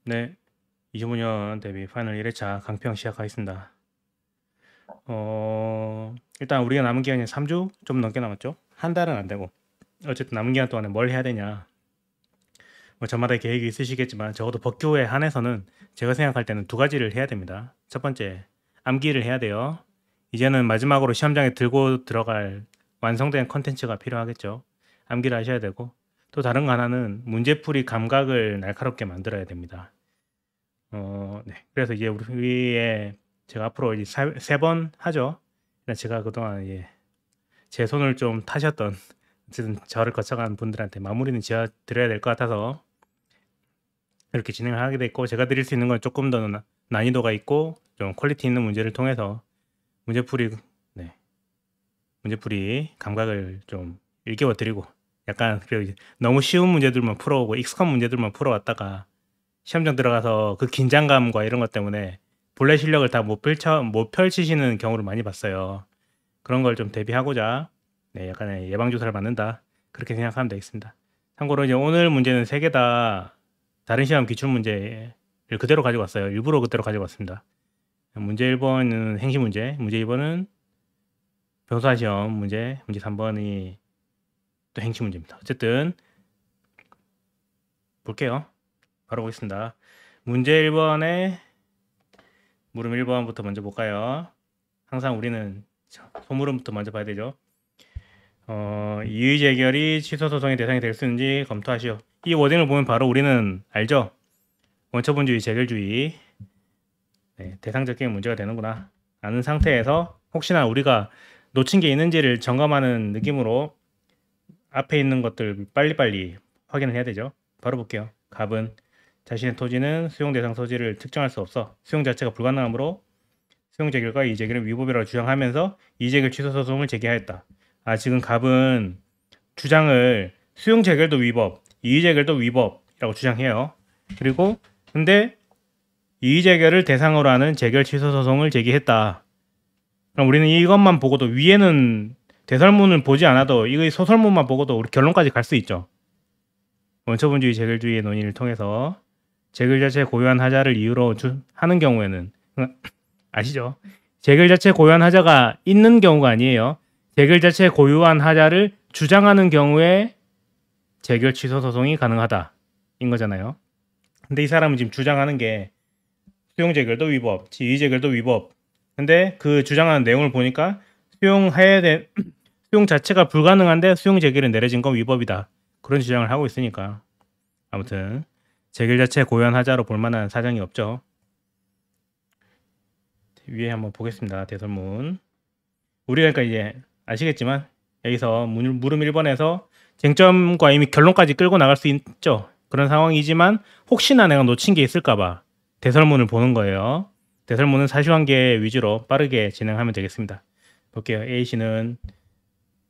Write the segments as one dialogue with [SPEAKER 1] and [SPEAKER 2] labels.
[SPEAKER 1] 네, 25년 데뷔 파이널 1회차 강평 시작하겠습니다. 일단 우리가 남은 기간이 3주 좀 넘게 남았죠? 한 달은 안 되고. 어쨌든 남은 기간 동안에 뭘 해야 되냐? 뭐 저마다 계획이 있으시겠지만 적어도 법규에 한해서는 제가 생각할 때는 두 가지를 해야 됩니다. 첫 번째, 암기를 해야 돼요. 이제는 마지막으로 시험장에 들고 들어갈 완성된 컨텐츠가 필요하겠죠. 암기를 하셔야 되고, 또 다른 거 하나는 문제풀이 감각을 날카롭게 만들어야 됩니다. 네. 그래서 이제 우리의 제가 앞으로 이제 세 번 하죠. 제가 그동안 제 손을 좀 타셨던 어쨌든 저를 거쳐간 분들한테 마무리는 지어 드려야 될 것 같아서 이렇게 진행을 하게 됐고, 제가 드릴 수 있는 건 조금 더 난이도가 있고 좀 퀄리티 있는 문제를 통해서 문제풀이 네, 문제풀이 감각을 좀 일깨워 드리고, 약간 그리고 너무 쉬운 문제들만 풀어오고 익숙한 문제들만 풀어왔다가 시험장 들어가서 그 긴장감과 이런 것 때문에 본래 실력을 다 못 펼치시는 경우를 많이 봤어요. 그런 걸 좀 대비하고자 네, 약간의 예방주사를 맞는다. 그렇게 생각하면 되겠습니다. 참고로 이제 오늘 문제는 세 개 다 다른 시험 기출 문제를 그대로 가지고 왔어요. 일부러 그대로 가지고 왔습니다. 문제 1번은 행시 문제, 문제 2번은 병사 시험 문제, 문제 3번이 또 행시 문제입니다. 어쨌든 볼게요. 바로 보겠습니다. 문제 1번에 물음 1번부터 먼저 볼까요? 항상 우리는 소물음부터 먼저 봐야 되죠. 이의 재결이 취소 소송의 대상이 될 수 있는지 검토하시오. 이 워딩을 보면 바로 우리는 알죠. 원처분주의, 재결주의, 네, 대상적인 문제가 되는구나 아는 상태에서 혹시나 우리가 놓친 게 있는지를 점검하는 느낌으로 앞에 있는 것들 빨리빨리 확인을 해야 되죠. 바로 볼게요. 갑은 자신의 토지는 수용 대상 토지를 특정할 수 없어 수용 자체가 불가능하므로 수용 재결과 이의 재결은 위법이라고 주장하면서 이의 재결 취소 소송을 제기하였다. 지금 갑은 주장을 수용 재결도 위법, 이의 재결도 위법이라고 주장해요. 그리고 근데 이의 재결을 대상으로 하는 재결 취소 소송을 제기했다. 그럼 우리는 이것만 보고도 위에는 대설문을 보지 않아도 이의 소설문만 보고도 우리 결론까지 갈 수 있죠. 원처분주의, 재결주의의 논의를 통해서 재결 자체 고유한 하자를 이유로 하는 경우에는 아시죠? 재결 자체 고유한 하자가 있는 경우가 아니에요. 재결 자체 고유한 하자를 주장하는 경우에 재결 취소 소송이 가능하다 인 거잖아요. 근데 이 사람은 지금 주장하는 게 수용 재결도 위법, 이의 재결도 위법. 근데 그 주장하는 내용을 보니까 수용 자체가 불가능한데 수용 재결이 내려진 건 위법이다. 그런 주장을 하고 있으니까 아무튼 재결 자체 고유한 하자로 볼 만한 사정이 없죠. 위에 한번 보겠습니다. 대설문. 우리가 그러니까 이제 아시겠지만 여기서 물음 1번에서 쟁점과 이미 결론까지 끌고 나갈 수 있죠. 그런 상황이지만 혹시나 내가 놓친 게 있을까봐 대설문을 보는 거예요. 대설문은 사실관계 위주로 빠르게 진행하면 되겠습니다. 볼게요. A씨는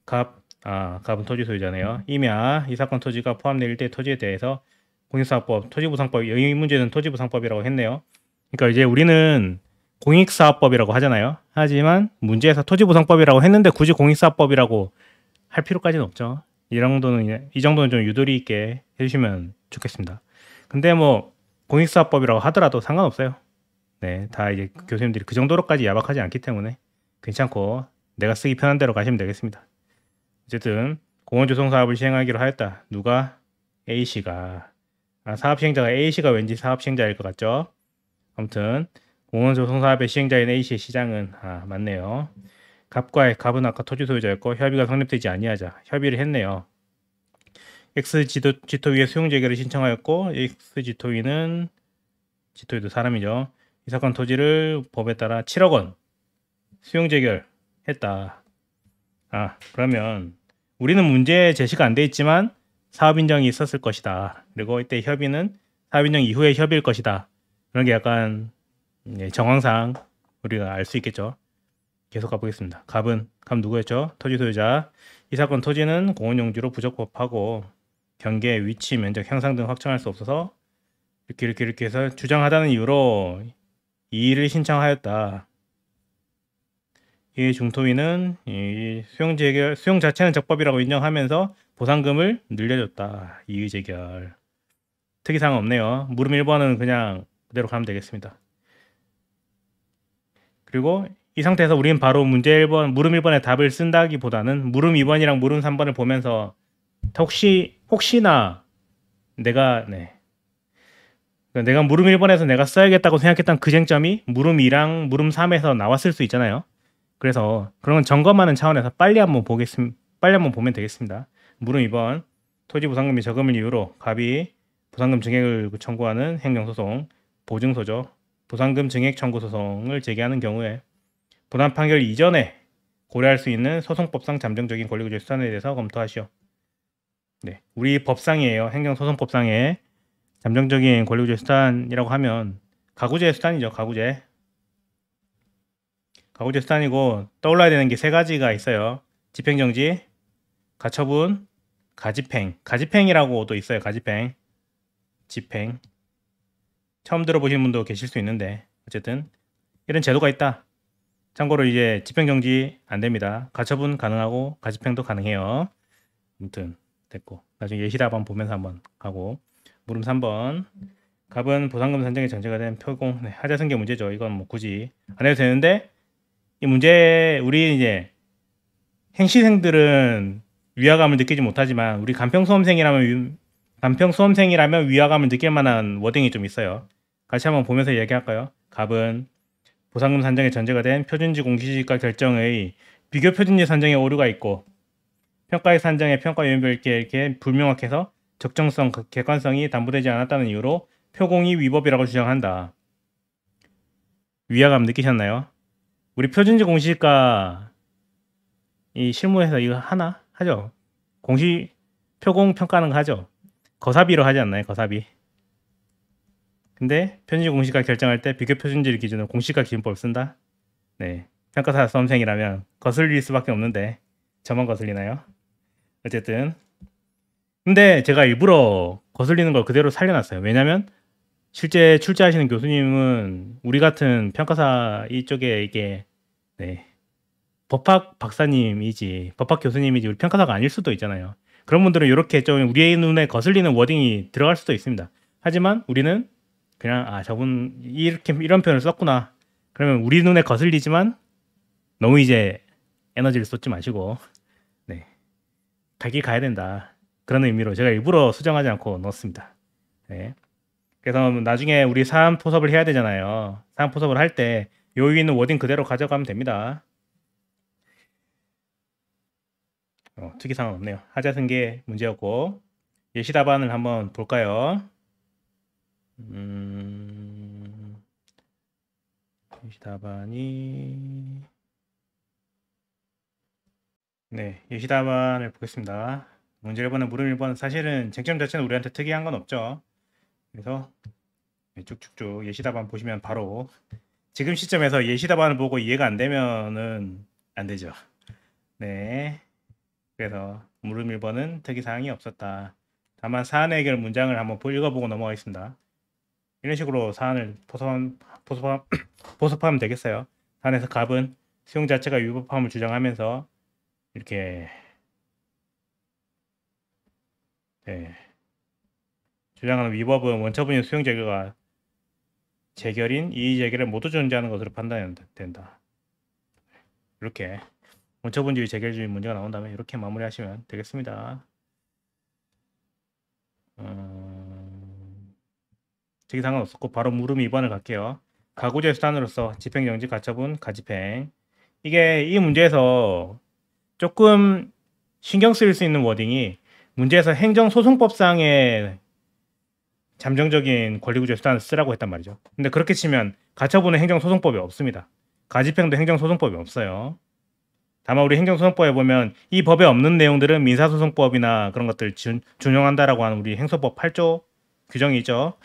[SPEAKER 1] 갑은 토지 소유자네요. 임야 이 사건 토지가 포함된 일대 토지에 대해서 공익사업법, 토지보상법, 이 문제는 토지보상법이라고 했네요. 그러니까 이제 우리는 공익사업법이라고 하잖아요. 하지만 문제에서 토지보상법이라고 했는데 굳이 공익사업법이라고 할 필요까지는 없죠. 이 정도는 좀 유도리 있게 해주시면 좋겠습니다. 근데 뭐 공익사업법이라고 하더라도 상관없어요. 네, 다 이제 교수님들이 그 정도로까지 야박하지 않기 때문에 괜찮고 내가 쓰기 편한 대로 가시면 되겠습니다. 어쨌든 공원조성 사업을 시행하기로 하였다. 누가? A씨가. 사업 시행자가 A씨가 왠지 사업 시행자일 것 같죠? 아무튼 공원조성 사업의 시행자인 A씨의 시장은 맞네요. 갑은 아까 토지 소유자였고 협의가 성립되지 아니하자 협의를 했네요. X지토위에 수용 재결을 신청하였고 X지토위는 지토위도 사람이죠. 이 사건 토지를 법에 따라 7억 원 수용 재결했다. 그러면 우리는 문제 제시가 안 돼 있지만 사업 인정이 있었을 것이다. 그리고 이때 협의는 사업 인정 이후에 협의일 것이다. 그런 게 약간 정황상 우리가 알 수 있겠죠. 계속 가보겠습니다. 갑 누구였죠? 토지 소유자. 이 사건 토지는 공원용지로 부적법하고 경계, 위치, 면적, 형상 등 확정할 수 없어서 이렇게 해서 주장하다는 이유로 이의를 신청하였다. 이 중토위는 이 수용 자체는 적법이라고 인정하면서 보상금을 늘려줬다. 이의 재결. 특이사항 없네요. 물음 1번은 그냥 그대로 가면 되겠습니다. 그리고 이 상태에서 우리는 바로 문제 1번, 물음 1번의 답을 쓴다기보다는 물음 2번이랑 물음 3번을 보면서 혹시나 내가 내가 물음 1번에서 내가 써야겠다고 생각했던 그 쟁점이 물음 2랑 물음 3에서 나왔을 수 있잖아요. 그래서 그런 건 점검하는 차원에서 빨리 한번 보면 되겠습니다. 물음 2번 토지 보상금이 저금을 이유로 갑이 보상금 증액을 청구하는 행정소송 보증소죠. 보상금 증액 청구 소송을 제기하는 경우에 본안 판결 이전에 고려할 수 있는 소송법상 잠정적인 권리구조 수단에 대해서 검토하시오. 네, 우리 법상이에요. 행정소송법상에 잠정적인 권리구조 수단이라고 하면 가구제 수단이죠. 가구제 수단이고 떠올라야 되는 게 세 가지가 있어요. 집행정지, 가처분, 가집행. 가집행이라고도 있어요. 가집행, 집행. 처음 들어보시는 분도 계실 수 있는데 어쨌든 이런 제도가 있다. 참고로 이제 집행정지 안 됩니다. 가처분 가능하고 가집행도 가능해요. 아무튼 됐고 나중에 예시답 한번 보면서 한번 가고 물음 3번 갑은 보상금 산정에 전제가 된 표공 하자승계 문제죠. 이건 뭐 굳이 안 해도 되는데 이 문제 우리 이제 행시생들은 위화감을 느끼지 못하지만 우리 간평수험생이라면 위화감을 느낄 만한 워딩이 좀 있어요. 같이 한번 보면서 얘기할까요? 갑은 보상금 산정에 전제가 된 표준지 공시지가 결정의 비교 표준지 산정에 오류가 있고 평가액 산정의 평가 요인별 이렇게 불명확해서 적정성, 객관성이 담보되지 않았다는 이유로 표공이 위법이라고 주장한다. 위화감 느끼셨나요? 우리 표준지 공시지가 이 실무에서 이거 하죠. 표공 평가하는 거 하죠. 거사비로 하지 않나요? 거사비. 근데 표준지 공시가 결정할 때 비교 표준지를 기준으로 공시가 기준법을 쓴다. 네, 평가사 수험생이라면 거슬릴 수밖에 없는데 저만 거슬리나요? 어쨌든 근데 제가 일부러 거슬리는 걸 그대로 살려놨어요. 왜냐면 실제 출제하시는 교수님은 우리 같은 평가사 이쪽에 이게 법학 박사님이지 법학 교수님이지 우리 평가사가 아닐 수도 있잖아요. 그런 분들은 이렇게 좀 우리의 눈에 거슬리는 워딩이 들어갈 수도 있습니다. 하지만 우리는 그냥 저분 이런 표현을 썼구나. 그러면 우리 눈에 거슬리지만 너무 이제 에너지를 쏟지 마시고 갈 길 가야 된다. 그런 의미로 제가 일부러 수정하지 않고 넣었습니다. 네. 그래서 나중에 우리 사안 포섭을 해야 되잖아요. 사안 포섭을 할 때 여기 있는 워딩 그대로 가져가면 됩니다. 특이사항은 없네요. 하자승계 문제였고 예시 답안을 한번 볼까요? 예시 답안이 예시 답안을 보겠습니다. 문제 1번은 물음 1번 사실은 쟁점 자체는 우리한테 특이한 건 없죠. 그래서 쭉쭉쭉 예시 답안 보시면 바로 지금 시점에서 예시 답안을 보고 이해가 안 되면은 안 되죠. 네. 그래서 물음 1번은 특이사항이 없었다. 다만 사안 해결 문장을 한번 읽어보고 넘어가겠습니다. 이런 식으로 사안을 포섭하면 되겠어요. 사안에서 갑은 수용 자체가 위법함을 주장하면서 이렇게 주장하는 위법은 원처분인 수용 재결인 이의 재결을 모두 존재하는 것으로 판단된다. 이렇게 원처분주의 재결주의 문제가 나온다면 이렇게 마무리하시면 되겠습니다. 특이사항은 없었고 바로 물음 2번을 갈게요. 가구제 수단으로서 집행정지, 가처분, 가집행. 이 문제에서 조금 신경 쓰일 수 있는 워딩이 문제에서 행정소송법상의 잠정적인 권리구조 수단을 쓰라고 했단 말이죠. 근데 그렇게 치면 가처분은 행정소송법이 없습니다. 가집행도 행정소송법이 없어요. 다만 우리 행정소송법에 보면 이 법에 없는 내용들은 민사소송법이나 그런 것들 준용한다라고 하는 우리 행소법 8조 규정이 있죠.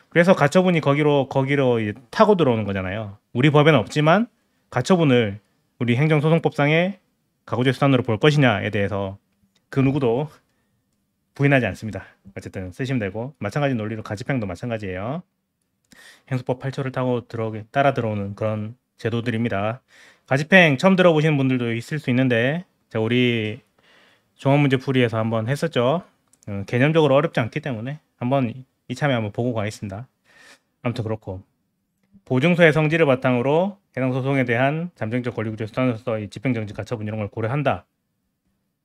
[SPEAKER 1] 그래서 가처분이 거기로 이제 타고 들어오는 거잖아요. 우리 법에는 없지만 가처분을 우리 행정소송법상의 가구제 수단으로 볼 것이냐에 대해서 그 누구도 부인하지 않습니다. 어쨌든 쓰시면 되고 마찬가지 논리로 가집행도 마찬가지예요. 행소법 8조를 따라 들어오는 그런 제도들입니다. 가집행 처음 들어보시는 분들도 있을 수 있는데 제가 우리 종합문제풀이에서 한번 했었죠. 개념적으로 어렵지 않기 때문에 한번 이참에 한번 보고 가겠습니다. 아무튼 그렇고 보증서의 성질을 바탕으로 해당 소송에 대한 잠정적 권리구조 수단으로서 이 집행정지 가처분 이런 걸 고려한다.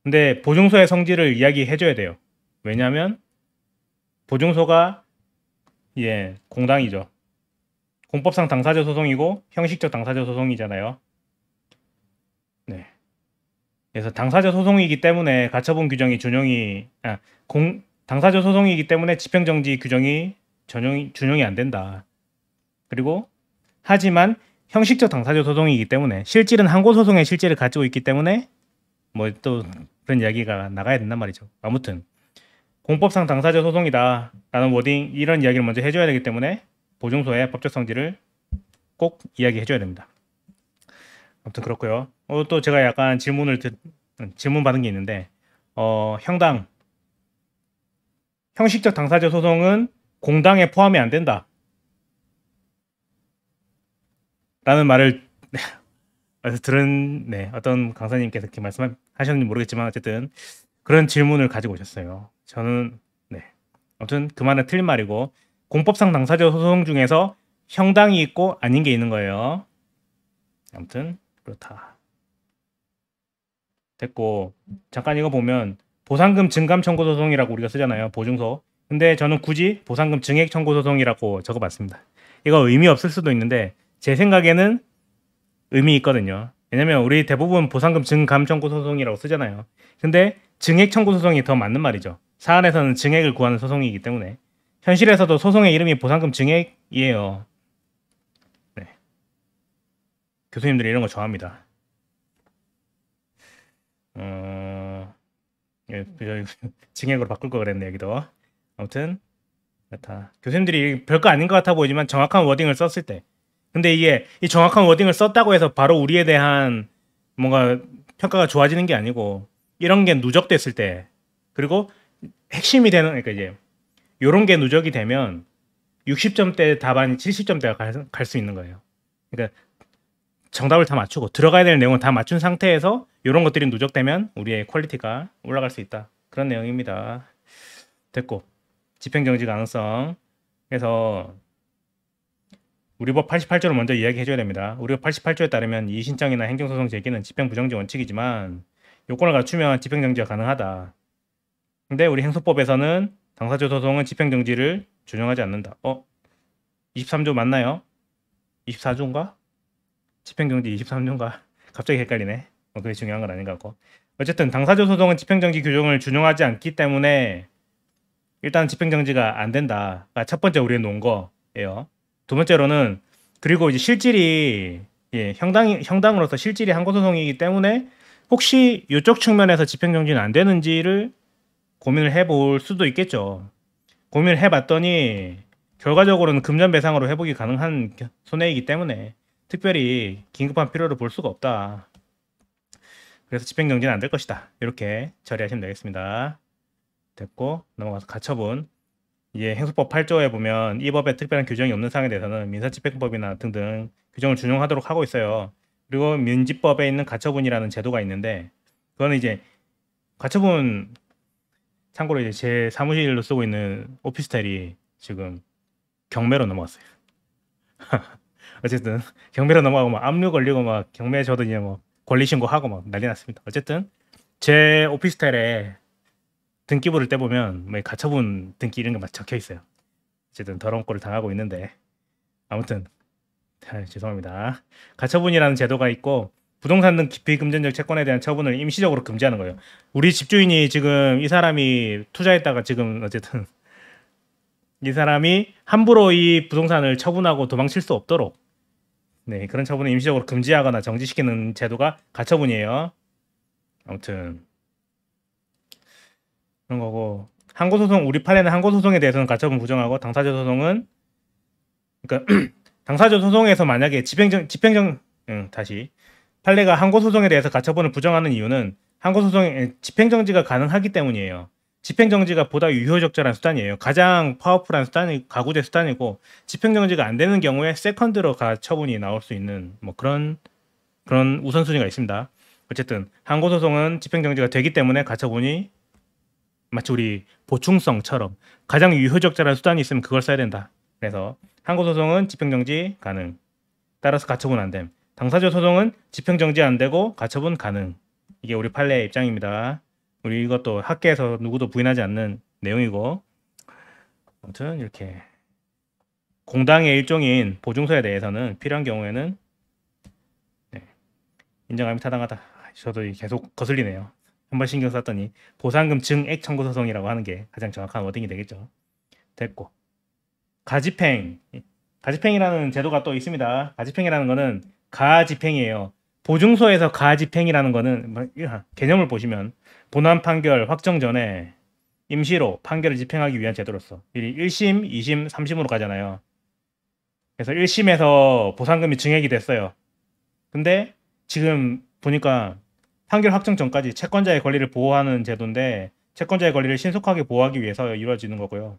[SPEAKER 1] 근데 보증서의 성질을 이야기해줘야 돼요. 왜냐하면 보증서가 공당이죠. 공법상 당사자 소송이고 형식적 당사자 소송이잖아요. 네. 그래서 당사자 소송이기 때문에 가처분 규정이 당사자 소송이기 때문에 집행정지 규정이 준용이 안 된다. 그리고 하지만 형식적 당사자 소송이기 때문에 실질은 항고소송의 실질을 가지고 있기 때문에 뭐 또 그런 이야기가 나가야 된단 말이죠. 아무튼 공법상 당사자 소송이다 라는 워딩 이런 이야기를 먼저 해줘야 되기 때문에 보증서의 법적 성질을 꼭 이야기해줘야 됩니다. 아무튼 그렇고요. 또 제가 약간 질문 받은 게 있는데 형식적 당사자 소송은 공당에 포함이 안 된다 라는 말을 들은 어떤 강사님께서 이렇게 말씀하셨는지 모르겠지만 어쨌든 그런 질문을 가지고 오셨어요. 저는 아무튼 그 말은 틀린 말이고 공법상 당사자 소송 중에서 형당이 있고 아닌 게 있는 거예요. 아무튼 그렇다. 됐고 잠깐 이거 보면 보상금 증감 청구 소송이라고 우리가 쓰잖아요. 보증서. 근데 저는 굳이 보상금 증액 청구 소송이라고 적어봤습니다. 이거 의미 없을 수도 있는데 제 생각에는 의미 있거든요. 왜냐면 우리 대부분 보상금 증감 청구 소송이라고 쓰잖아요. 근데 증액 청구 소송이 더 맞는 말이죠. 사안에서는 증액을 구하는 소송이기 때문에 현실에서도 소송의 이름이 보상금 증액이에요. 네. 교수님들이 이런 거 좋아합니다. 증액으로 바꿀 거 그랬네 여기도. 아무튼 그렇다. 교수님들이 별거 아닌 것 같아 보이지만 정확한 워딩을 썼을 때 근데 이게 이 정확한 워딩을 썼다고 해서 바로 우리에 대한 뭔가 평가가 좋아지는 게 아니고 이런 게 누적됐을 때 그리고 핵심이 되는 그러니까 이제 요런 게 누적이 되면 60점대 답안이 70점대가 갈 수 있는 거예요. 그러니까 정답을 다 맞추고 들어가야 될 내용을 다 맞춘 상태에서 이런 것들이 누적되면 우리의 퀄리티가 올라갈 수 있다. 그런 내용입니다. 됐고 집행정지 가능성. 그래서 우리 법 88조를 먼저 이야기해 줘야 됩니다. 우리 법 88조에 따르면 이의신청이나 행정소송 제기는 집행부정지 원칙이지만 요건을 갖추면 집행정지가 가능하다. 근데 우리 행소법에서는 당사자 소송은 집행정지를 준용하지 않는다. 23조 맞나요? 24조인가? 집행정지 23조인가? 갑자기 헷갈리네. 그게 중요한 건 아닌 것 같고. 어쨌든 당사자 소송은 집행정지 규정을 준용하지 않기 때문에 일단 집행정지가 안 된다가 첫 번째 우리가 놓은 거예요. 두 번째로는 그리고 이제 실질이 형당으로서 실질이 항고소송이기 때문에 혹시 이쪽 측면에서 집행정지는 안 되는지를 고민을 해볼 수도 있겠죠. 고민을 해봤더니 결과적으로는 금전배상으로 회복이 가능한 손해이기 때문에 특별히 긴급한 필요를 볼 수가 없다. 그래서 집행정지는 안 될 것이다. 이렇게 처리하시면 되겠습니다. 됐고 넘어가서 가처분. 행소법 8조에 보면 이 법에 특별한 규정이 없는 사항에 대해서는 민사집행법이나 등등 규정을 준용하도록 하고 있어요. 그리고 민지법에 있는 가처분이라는 제도가 있는데 그거는 이제 가처분 참고로 이제 제 사무실로 쓰고 있는 오피스텔이 지금 경매로 넘어갔어요. 어쨌든 경매로 넘어가고 막 압류 걸리고 막 경매 저도 이제 뭐 권리 신고하고 막 난리 났습니다. 어쨌든 제 오피스텔에 등기부를 떼보면 뭐 가처분 등기 이런 게 막 적혀 있어요. 어쨌든 더러운 꼴을 당하고 있는데 아무튼 죄송합니다. 가처분이라는 제도가 있고 부동산 등 비금전적 채권에 대한 처분을 임시적으로 금지하는 거예요. 우리 집주인이 지금 이 사람이 투자했다가 지금 어쨌든 이 사람이 함부로 이 부동산을 처분하고 도망칠 수 없도록 그런 처분을 임시적으로 금지하거나 정지시키는 제도가 가처분이에요. 아무튼 그런 거고 항고소송 우리 판례는 항고소송에 대해서는 가처분 부정하고 당사자 소송은 그러니까 당사자 소송에서 만약에 판례가 항고소송에 대해서 가처분을 부정하는 이유는 항고소송에 집행정지가 가능하기 때문이에요. 집행정지가 보다 유효적절한 수단이에요. 가장 파워풀한 수단이 가구제 수단이고 집행정지가 안 되는 경우에 세컨드로 가처분이 나올 수 있는 뭐 그런 우선순위가 있습니다. 어쨌든 항고소송은 집행정지가 되기 때문에 가처분이 마치 우리 보충성처럼 가장 유효적절한 수단이 있으면 그걸 써야 된다. 그래서 항고소송은 집행정지 가능. 따라서 가처분 안 됨. 당사자 소송은 집행정지 안 되고 가처분 가능. 이게 우리 판례의 입장입니다. 우리 이것도 학계에서 누구도 부인하지 않는 내용이고, 아무튼 이렇게 공당의 일종인 보증서에 대해서는 필요한 경우에는 인정함이 타당하다. 저도 계속 거슬리네요. 한번 신경 썼더니 보상금 증액 청구 소송이라고 하는 게 가장 정확한 워딩이 되겠죠. 됐고, 가집행이라는 제도가 또 있습니다. 가집행이라는 거는 가집행이에요. 보증서에서 가집행이라는 거는 개념을 보시면 본안 판결 확정 전에 임시로 판결을 집행하기 위한 제도로서 1심, 2심, 3심으로 가잖아요. 그래서 1심에서 보상금이 증액이 됐어요. 근데 지금 보니까 판결 확정 전까지 채권자의 권리를 보호하는 제도인데 채권자의 권리를 신속하게 보호하기 위해서 이루어지는 거고요.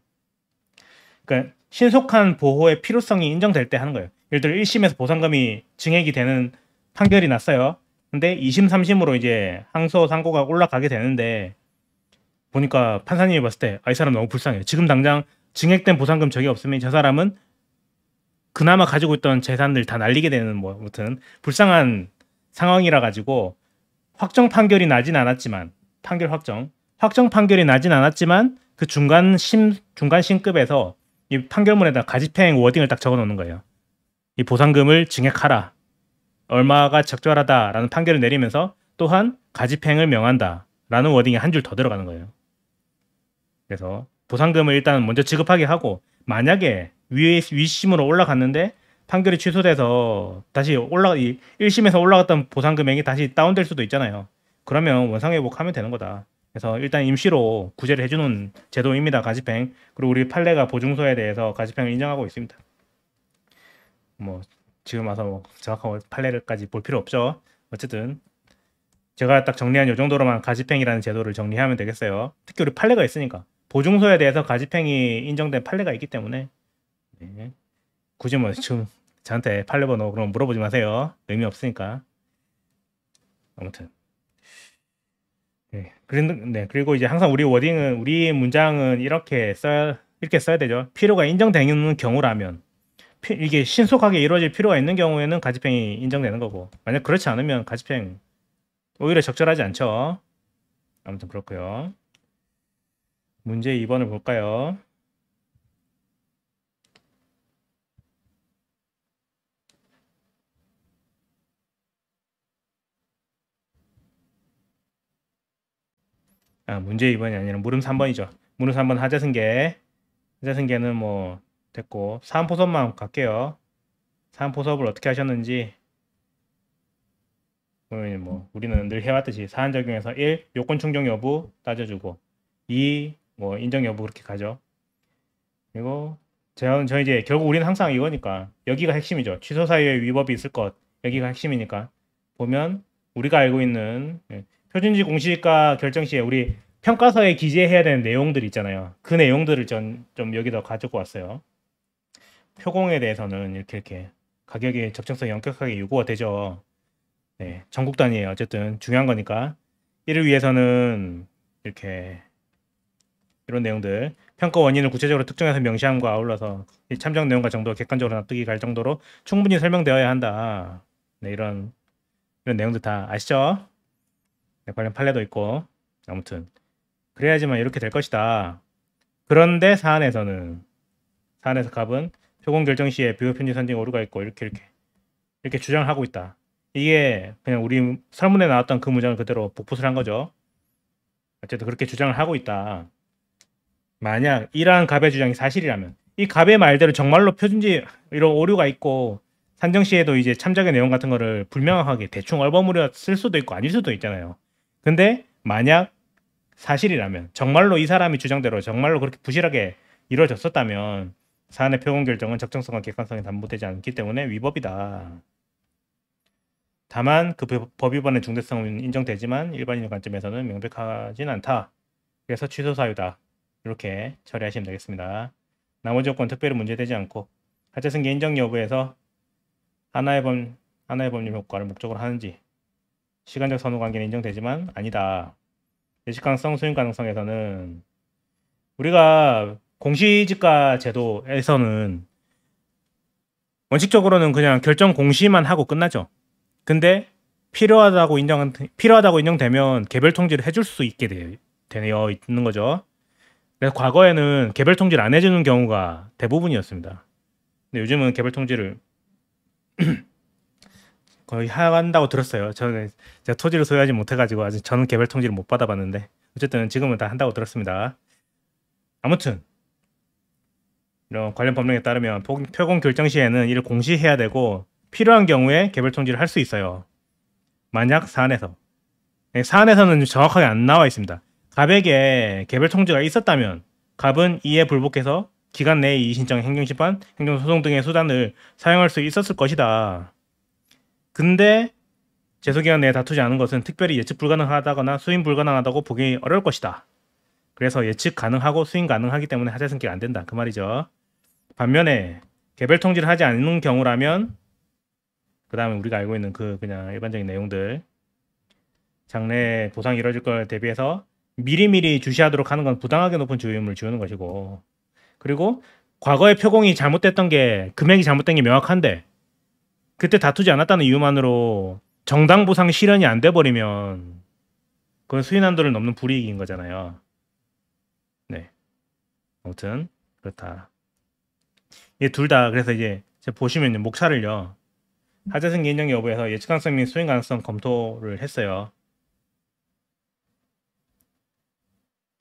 [SPEAKER 1] 그러니까 신속한 보호의 필요성이 인정될 때 하는 거예요. 예를 들어 1심에서 보상금이 증액이 되는 판결이 났어요. 근데 2심, 3심으로 이제 항소, 상고가 올라가게 되는데 보니까 판사님이 봤을 때 이 사람 너무 불쌍해요. 지금 당장 증액된 보상금 적이 없으면 저 사람은 그나마 가지고 있던 재산들 다 날리게 되는 뭐 아무튼 불쌍한 상황이라 가지고 확정 판결이 나진 않았지만 확정 판결이 나진 않았지만 그 중간 신급에서 이 판결문에다 가집행 워딩을 딱 적어 놓는 거예요. 이 보상금을 증액하라. 얼마가 적절하다라는 판결을 내리면서 또한 가집행을 명한다. 라는 워딩이 한 줄 더 들어가는 거예요. 그래서 보상금을 일단 먼저 지급하게 하고 만약에 위심으로 올라갔는데 판결이 취소돼서 다시 1심에서 올라갔던 보상 금액이 다시 다운될 수도 있잖아요. 그러면 원상회복하면 되는 거다. 그래서 일단 임시로 구제를 해주는 제도입니다. 가집행. 그리고 우리 판례가 보증서에 대해서 가집행을 인정하고 있습니다. 뭐 지금 와서 뭐 정확한 판례를까지 볼 필요 없죠. 어쨌든 제가 딱 정리한 이 정도로만 가집행이라는 제도를 정리하면 되겠어요. 특히 우리 판례가 있으니까 보증서에 대해서 가집행이 인정된 판례가 있기 때문에 네. 굳이 뭐 지금 저한테 판례 번호 그럼 물어보지 마세요. 의미 없으니까. 아무튼 네. 그리고 이제 항상 우리 문장은 이렇게 써야 되죠. 필요가 인정되는 경우라면 이게 신속하게 이루어질 필요가 있는 경우에는 가집행이 인정되는 거고 만약 그렇지 않으면 가집행 오히려 적절하지 않죠. 아무튼 그렇고요. 문제 2번을 볼까요? 문제 2번이 아니라 물음 3번이죠. 물음 3번 하자승계는 뭐 됐고 사안포섭만 갈게요. 사안포섭을 어떻게 하셨는지 뭐 우리는 늘 해왔듯이 사안 적용에서 1. 요건 충족 여부 따져주고 2. 뭐 인정 여부 그렇게 가죠. 그리고 저 이제 결국 우리는 항상 이거니까 여기가 핵심이죠. 취소 사유에 위법이 있을 것 여기가 핵심이니까 보면 우리가 알고 있는 표준지 공시가 결정 시에 우리 평가서에 기재해야 되는 내용들 있잖아요. 그 내용들을 좀 여기다 가지고 왔어요. 표공에 대해서는 이렇게 가격의 적정성이 엄격하게 요구가 되죠. 네, 전국 단위예요. 어쨌든 중요한 거니까 이를 위해서는 이렇게 이런 내용들 평가 원인을 구체적으로 특정해서 명시함과 아울러서 이 참정 내용과 정도가 객관적으로 납득이 갈 정도로 충분히 설명되어야 한다. 네, 이런 내용들 다 아시죠? 네, 관련 판례도 있고 아무튼 그래야지만 이렇게 될 것이다. 그런데 사안에서 갑은 표공 결정 시에 비교 편지 선ting 오류가 있고 이렇게 주장을 하고 있다. 이게 그냥 우리 설문에 나왔던 그 문장을 그대로 복붙을 한 거죠. 어쨌든 그렇게 주장을 하고 있다. 만약 이러한 갑의 주장이 사실이라면 이 갑의 말대로 정말로 표준지 이런 오류가 있고 산정 시에도 이제 참작의 내용 같은 거를 불명확하게 대충 얼버무려 쓸 수도 있고 아닐 수도 있잖아요. 근데 만약 사실이라면 정말로 이 사람이 주장대로 정말로 그렇게 부실하게 이루어졌었다면 사안의 표본 결정은 적정성과 객관성이 담보되지 않기 때문에 위법이다. 다만 그 법 위반의 중대성은 인정되지만 일반인의 관점에서는 명백하진 않다. 그래서 취소 사유다. 이렇게 처리하시면 되겠습니다. 나머지 조건 특별히 문제되지 않고 하자승계 인정 여부에서 하나의 법률 효과를 목적으로 하는지 시간적 선후 관계는 인정되지만 아니다. 예측 가능성, 수익 가능성에서는 우리가 공시지가 제도에서는 원칙적으로는 그냥 결정 공시만 하고 끝나죠. 근데 필요하다고 인정되면 개별 통지를 해줄 수 있게 되어 있는 거죠. 그래서 과거에는 개별 통지를 안 해주는 경우가 대부분이었습니다. 근데 요즘은 개별 통지를 거의 한다고 들었어요. 제가 토지를 소유하지 못해가지고 아직 저는 개별 통지를 못 받아봤는데 어쨌든 지금은 다 한다고 들었습니다. 아무튼 이런 관련 법령에 따르면 표공 결정 시에는 이를 공시해야 되고 필요한 경우에 개별 통지를 할 수 있어요. 만약 사안에서 사안에서는 정확하게 안 나와 있습니다. 갑에게 개별 통지가 있었다면 갑은 이에 불복해서 기간 내에 이의신청, 행정심판, 행정소송 등의 수단을 사용할 수 있었을 것이다. 근데 제소기간 내에 다투지 않은 것은 특별히 예측 불가능하다거나 수임 불가능하다고 보기 어려울 것이다. 그래서 예측 가능하고 수임 가능하기 때문에 하자 승계가 안 된다. 그 말이죠. 반면에 개별 통지를 하지 않는 경우라면 그 다음에 우리가 알고 있는 그냥 일반적인 내용들 장래 보상이 이뤄질 걸 대비해서 미리미리 주시하도록 하는 건 부당하게 높은 주의음을 지우는 것이고 그리고 과거의 표공이 잘못됐던 게 금액이 잘못된 게 명확한데 그때 다투지 않았다는 이유만으로 정당 보상 실현이 안 돼 버리면 그건 수인 한도를 넘는 불이익인 거잖아요. 네. 아무튼 그렇다. 얘 둘 다 그래서 이제 보시면 목차를요. 하자승계 인정 여부에서 예측 가능성 및 수행 가능성 검토를 했어요.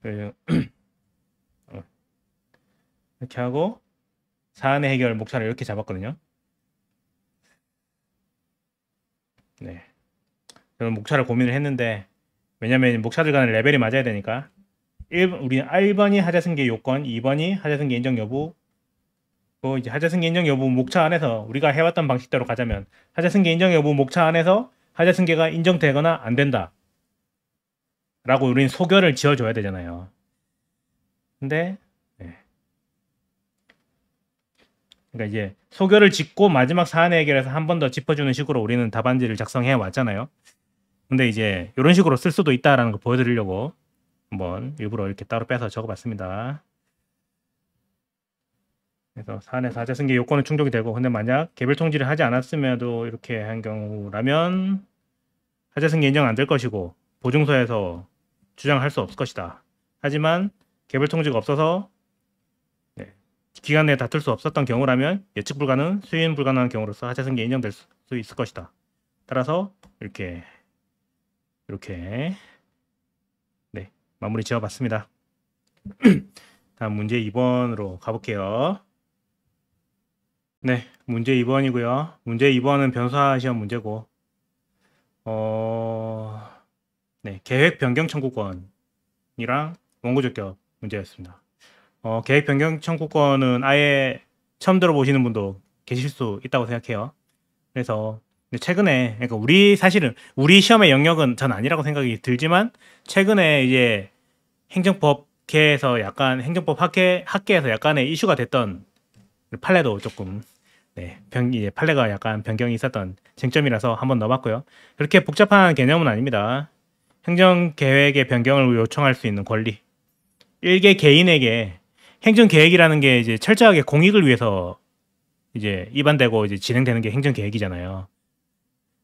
[SPEAKER 1] 이렇게 하고 사안의 해결 목차를 이렇게 잡았거든요. 네. 저는 목차를 고민을 했는데 왜냐면 목차들 간의 레벨이 맞아야 되니까 우리 1번이 하자승계 요건, 2번이 하자승계 인정 여부 이제 하자승계 인정 여부 목차 안에서 우리가 해왔던 방식대로 가자면 하자승계 인정 여부 목차 안에서 하자승계가 인정되거나 안 된다 라고 우리는 소결을 지어줘야 되잖아요. 근데 그러니까 이제 소결을 짓고 마지막 사안의 해결에서 한 번 더 짚어주는 식으로 우리는 답안지를 작성해 왔잖아요. 근데 이제 이런 식으로 쓸 수도 있다라는 걸 보여드리려고 한번 일부러 이렇게 따로 빼서 적어봤습니다. 그래서 사안에서 하자승계 요건은 충족이 되고 근데 만약 개별 통지를 하지 않았음에도 이렇게 한 경우라면 하자승계 인정 안 될 것이고 보증서에서 주장할 수 없을 것이다. 하지만 개별 통지가 없어서 기간 내에 다툴 수 없었던 경우라면 예측 불가능, 수인 불가능한 경우로서 하자승계 인정될 수 있을 것이다. 따라서 이렇게 네, 마무리 지어봤습니다. 다음 문제 2번으로 가볼게요. 네, 문제 2번이고요. 문제 2번은 변수화 시험 문제고 네, 계획 변경 청구권이랑 원고 적격 문제였습니다. 계획 변경 청구권은 아예 처음 들어보시는 분도 계실 수 있다고 생각해요. 그래서 최근에 그러니까 사실은 우리 시험의 영역은 전 아니라고 생각이 들지만 최근에 이제 행정법계에서 약간 행정법 학계에서 약간의 이슈가 됐던 판례도 조금 이제 판례가 약간 변경이 있었던 쟁점이라서 한번 넣어봤고요. 그렇게 복잡한 개념은 아닙니다. 행정계획의 변경을 요청할 수 있는 권리. 일개 개인에게 행정계획이라는 게 이제 철저하게 공익을 위해서 이제 입안되고 이제 진행되는 게 행정계획이잖아요.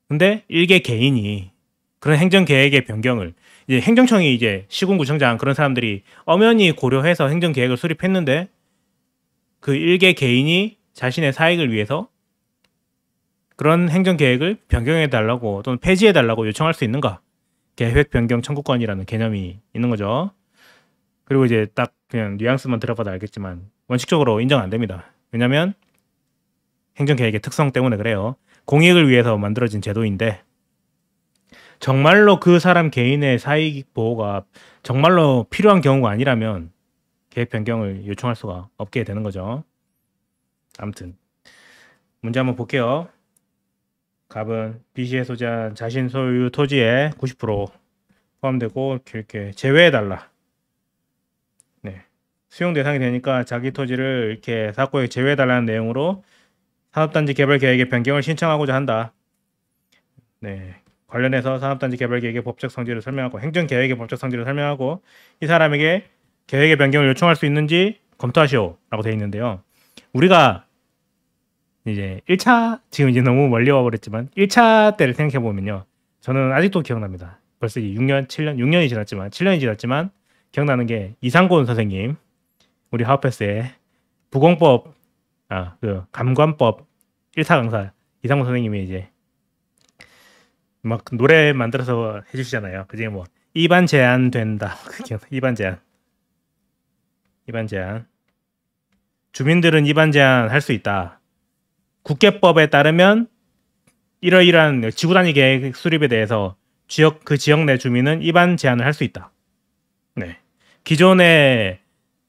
[SPEAKER 1] 근데 일개 개인이 그런 행정계획의 변경을 이제 행정청이 이제 시군구청장 그런 사람들이 엄연히 고려해서 행정계획을 수립했는데 그 일개 개인이 자신의 사익을 위해서 그런 행정계획을 변경해달라고 또는 폐지해달라고 요청할 수 있는가? 계획 변경 청구권이라는 개념이 있는 거죠. 그리고 이제 딱 그냥 뉘앙스만 들어봐도 알겠지만 원칙적으로 인정 안 됩니다. 왜냐면 행정계획의 특성 때문에 그래요. 공익을 위해서 만들어진 제도인데 정말로 그 사람 개인의 사익 보호가 정말로 필요한 경우가 아니라면 계획 변경을 요청할 수가 없게 되는 거죠. 아무튼 문제 한번 볼게요. 갑은 빚이 해소자한 자신 소유 토지의 90% 포함되고 이렇게 제외해달라. 네, 수용 대상이 되니까 자기 토지를 이렇게 사고에 제외해달라는 내용으로 산업단지 개발 계획의 변경을 신청하고자 한다. 네, 관련해서 산업단지 개발 계획의 법적 성질을 설명하고 행정 계획의 법적 성질을 설명하고 이 사람에게 계획의 변경을 요청할 수 있는지 검토하시오라고 되어 있는데요. 우리가 이제 1차 지금 이제 너무 멀리 와버렸지만 1차 때를 생각해 보면요. 저는 아직도 기억납니다. 벌써 6년, 7년, 6년이 지났지만 7년이 지났지만 기억나는 게 이상곤 선생님 우리 하우패스의 부공법 그 감관법 1차 강사 이상곤 선생님이 이제 막 노래 만들어서 해주시잖아요. 그중에 뭐 입안 제한된다. 입안 제한. 주민들은 입안 제한 할 수 있다. 국계법에 따르면 이러이러한 지구 단위 계획 수립에 대해서 그 지역 내 주민은 입안 제한을 할 수 있다. 네. 기존의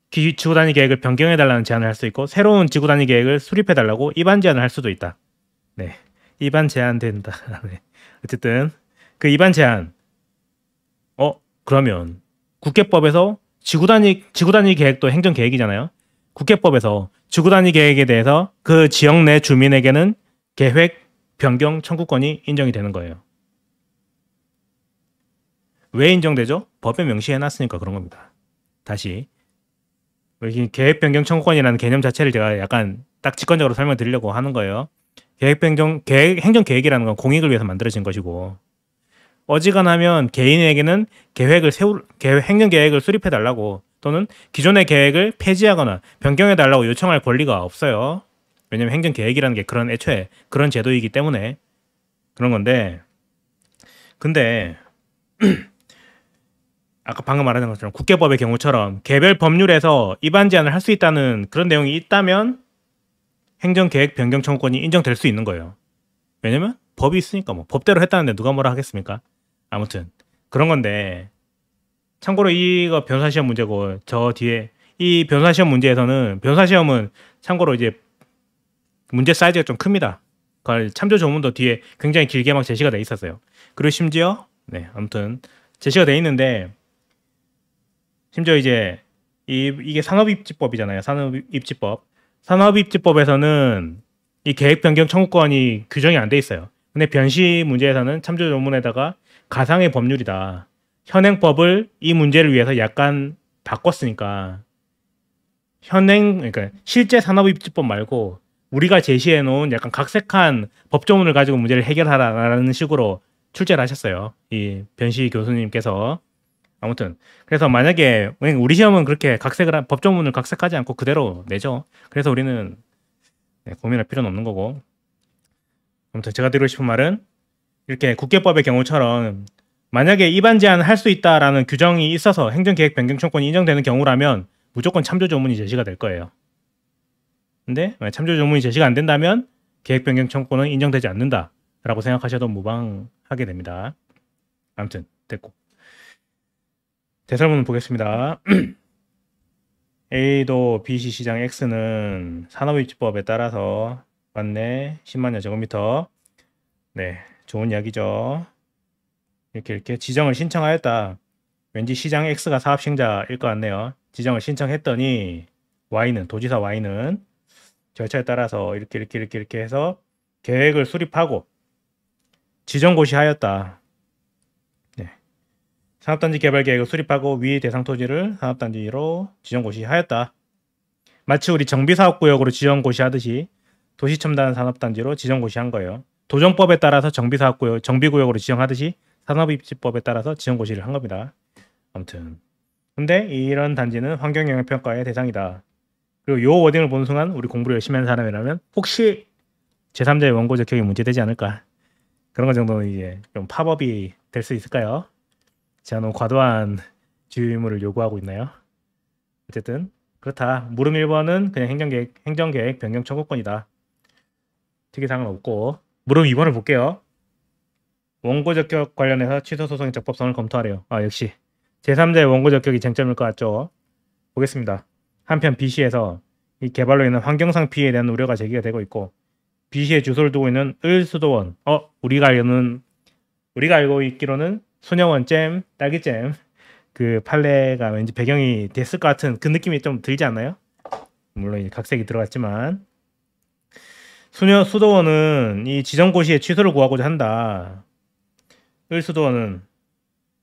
[SPEAKER 1] 지구 단위 계획을 변경해 달라는 제안을 할 수 있고 새로운 지구 단위 계획을 수립해 달라고 입안 제한을 할 수도 있다. 네. 입안 제한된다. 네. 어쨌든 그 입안 제한 그러면 국계법에서 지구 단위 계획도 행정 계획이잖아요. 국계법에서 지구 단위 계획에 대해서 그 지역 내 주민에게는 계획 변경 청구권이 인정이 되는 거예요. 왜 인정되죠? 법에 명시해 놨으니까 그런 겁니다. 다시 계획 변경 청구권이라는 개념 자체를 제가 약간 딱 직관적으로 설명드리려고 하는 거예요. 행정 계획이라는 건 공익을 위해서 만들어진 것이고 어지간하면 개인에게는 행정 계획을 수립해 달라고 또는 기존의 계획을 폐지하거나 변경해 달라고 요청할 권리가 없어요. 왜냐면 행정 계획이라는 게 애초에 그런 제도이기 때문에 그런 건데 근데 아까 방금 말한 것처럼 국계법의 경우처럼 개별 법률에서 입안 제한을 할 수 있다는 그런 내용이 있다면 행정계획 변경 청구권이 인정될 수 있는 거예요. 왜냐면 법이 있으니까 뭐 법대로 했다는데 누가 뭐라 하겠습니까? 아무튼 그런 건데 참고로 이거 변호사 시험 문제고 저 뒤에 이 변호사 시험 문제에서는 변호사 시험은 참고로 이제 문제 사이즈가 좀 큽니다. 참조 조문도 뒤에 굉장히 길게 막 제시가 돼 있었어요. 그리고 심지어 아무튼 제시가 돼 있는데 심지어 이제 이게 산업입지법이잖아요. 산업입지법에서는 이 계획 변경 청구권이 규정이 안 돼 있어요. 근데 변시 문제에서는 참조 조문에다가 가상의 법률이다. 현행법을 이 문제를 위해서 약간 바꿨으니까 그러니까 실제 산업입지법 말고 우리가 제시해 놓은 약간 각색한 법조문을 가지고 문제를 해결하라는 식으로 출제를 하셨어요. 이 변시 교수님께서. 아무튼 그래서 만약에 우리 시험은 그렇게 법조문을 각색하지 않고 그대로 내죠. 그래서 우리는 고민할 필요는 없는 거고. 아무튼 제가 드리고 싶은 말은 이렇게 국계법의 경우처럼 만약에 입안 제한을 할 수 있다라는 규정이 있어서 행정계획 변경 청구권이 인정되는 경우라면 무조건 참조 조문이 제시가 될 거예요. 근데 참조 조문이 제시가 안 된다면 계획 변경 청구권은 인정되지 않는다라고 생각하셔도 무방하게 됩니다. 아무튼 됐고 대설문 보겠습니다. A도 BC 시장 X는 산업입지법에 따라서 맞네 10만여 제곱미터. 네, 좋은 이야기죠. 이렇게 지정을 신청하였다. 왠지 시장 X가 사업시행자일 것 같네요. 지정을 신청했더니 도지사 Y는 절차에 따라서 이렇게 해서 계획을 수립하고 지정고시하였다. 네. 산업단지 개발 계획을 수립하고 위 대상 토지를 산업단지로 지정고시하였다. 마치 우리 정비사업구역으로 지정고시하듯이 도시첨단 산업단지로 지정고시한 거예요. 도정법에 따라서 정비구역으로 지정하듯이 산업입지법에 따라서 지정고시를 한 겁니다. 아무튼 근데 이런 단지는 환경영향평가의 대상이다. 그리고 요 워딩을 보는 순간 우리 공부를 열심히 하는 사람이라면 혹시 제3자의 원고 적격이 문제되지 않을까? 그런 것 정도는 이제 좀 팝업이 될 수 있을까요? 제가 너무 과도한 주의의무를 요구하고 있나요? 어쨌든 그렇다. 물음 1번은 그냥 행정계획 변경 청구권이다. 특이사항은 없고 물음 2번을 볼게요. 원고 적격 관련해서 취소 소송의 적법성을 검토하래요. 역시 제3자의 원고 적격이 쟁점일 것 같죠. 보겠습니다. 한편 B시에서 이 개발로 인한 환경상 피해에 대한 우려가 제기가 되고 있고 B시에 주소를 두고 있는 을수도원 우리가 알고 있기로는 소녀원잼, 딸기잼 그 판례가 왠지 배경이 됐을 것 같은 그 느낌이 좀 들지 않나요? 물론 각색이 들어갔지만 수도원은 이 지정고시에 취소를 구하고자 한다. 을수도원은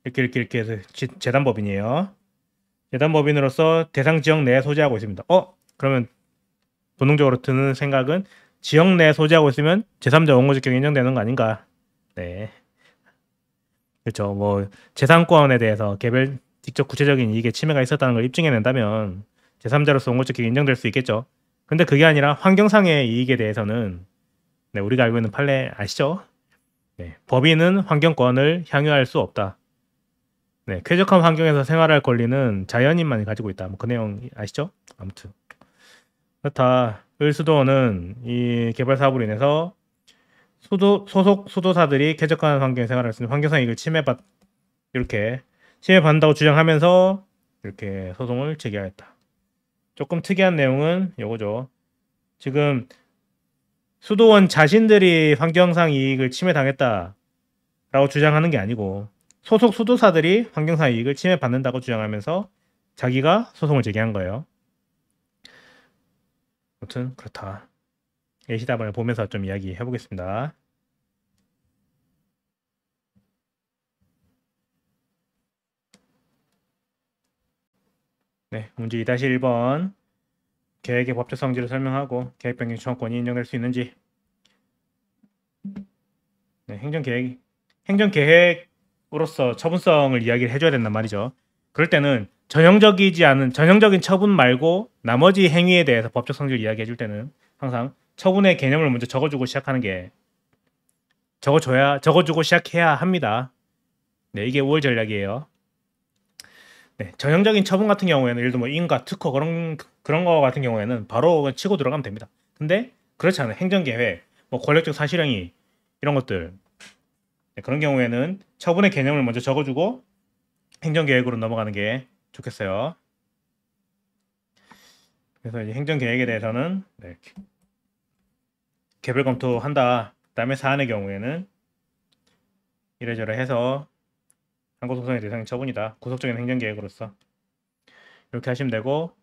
[SPEAKER 1] 이렇게 해서 재단법인이에요. 재단법인으로서 대상 지역 내에 소재하고 있습니다. 그러면 본능적으로 드는 생각은 지역 내에 소재하고 있으면 제3자 원고적격이 인정되는 거 아닌가? 네. 그렇죠. 뭐 재산권에 대해서 개별 직접 구체적인 이익에 침해가 있었다는 걸 입증해낸다면 제3자로서 원고적격이 인정될 수 있겠죠. 근데 그게 아니라 환경상의 이익에 대해서는 네, 우리가 알고 있는 판례 아시죠? 네, 법인은 환경권을 향유할 수 없다. 네, 쾌적한 환경에서 생활할 권리는 자연인만이 가지고 있다. 뭐 그 내용 아시죠? 아무튼 그렇다. 을수도원은 이 개발 사업으로 인해서 소속 수도사들이 쾌적한 환경에 생활할 수 있는 환경상 이익을 이렇게 침해받는다고 주장하면서 이렇게 소송을 제기하였다. 조금 특이한 내용은 요거죠. 지금 수도원 자신들이 환경상 이익을 침해당했다라고 주장하는 게 아니고 소속 수도사들이 환경상 이익을 침해받는다고 주장하면서 자기가 소송을 제기한 거예요. 아무튼 그렇다. 예시답을 보면서 좀 이야기 해보겠습니다. 네, 문제 2-1번 계획의 법적 성질을 설명하고 계획 변경 청구권이 인정될 수 있는지. 네, 행정계획으로서 처분성을 이야기를 해줘야 된단 말이죠. 그럴 때는 전형적인 처분 말고 나머지 행위에 대해서 법적 성질을 이야기해줄 때는 항상 처분의 개념을 먼저 적어주고 시작하는 게 적어주고 시작해야 합니다. 네, 이게 5월 전략이에요. 네, 전형적인 처분 같은 경우에는 예를 들어 뭐 인가, 특허 그런 거 같은 경우에는 바로 치고 들어가면 됩니다. 근데 그렇지 않아요. 행정계획, 뭐 권력적 사실행위 이런 것들 네, 그런 경우에는 처분의 개념을 먼저 적어주고 행정계획으로 넘어가는 게 좋겠어요. 그래서 이제 행정계획에 대해서는 네, 개별 검토한다. 그다음에 사안의 경우에는 이래저래 해서 항고소송의 대상이 처분이다. 구속적인 행정계획으로서 이렇게 하시면 되고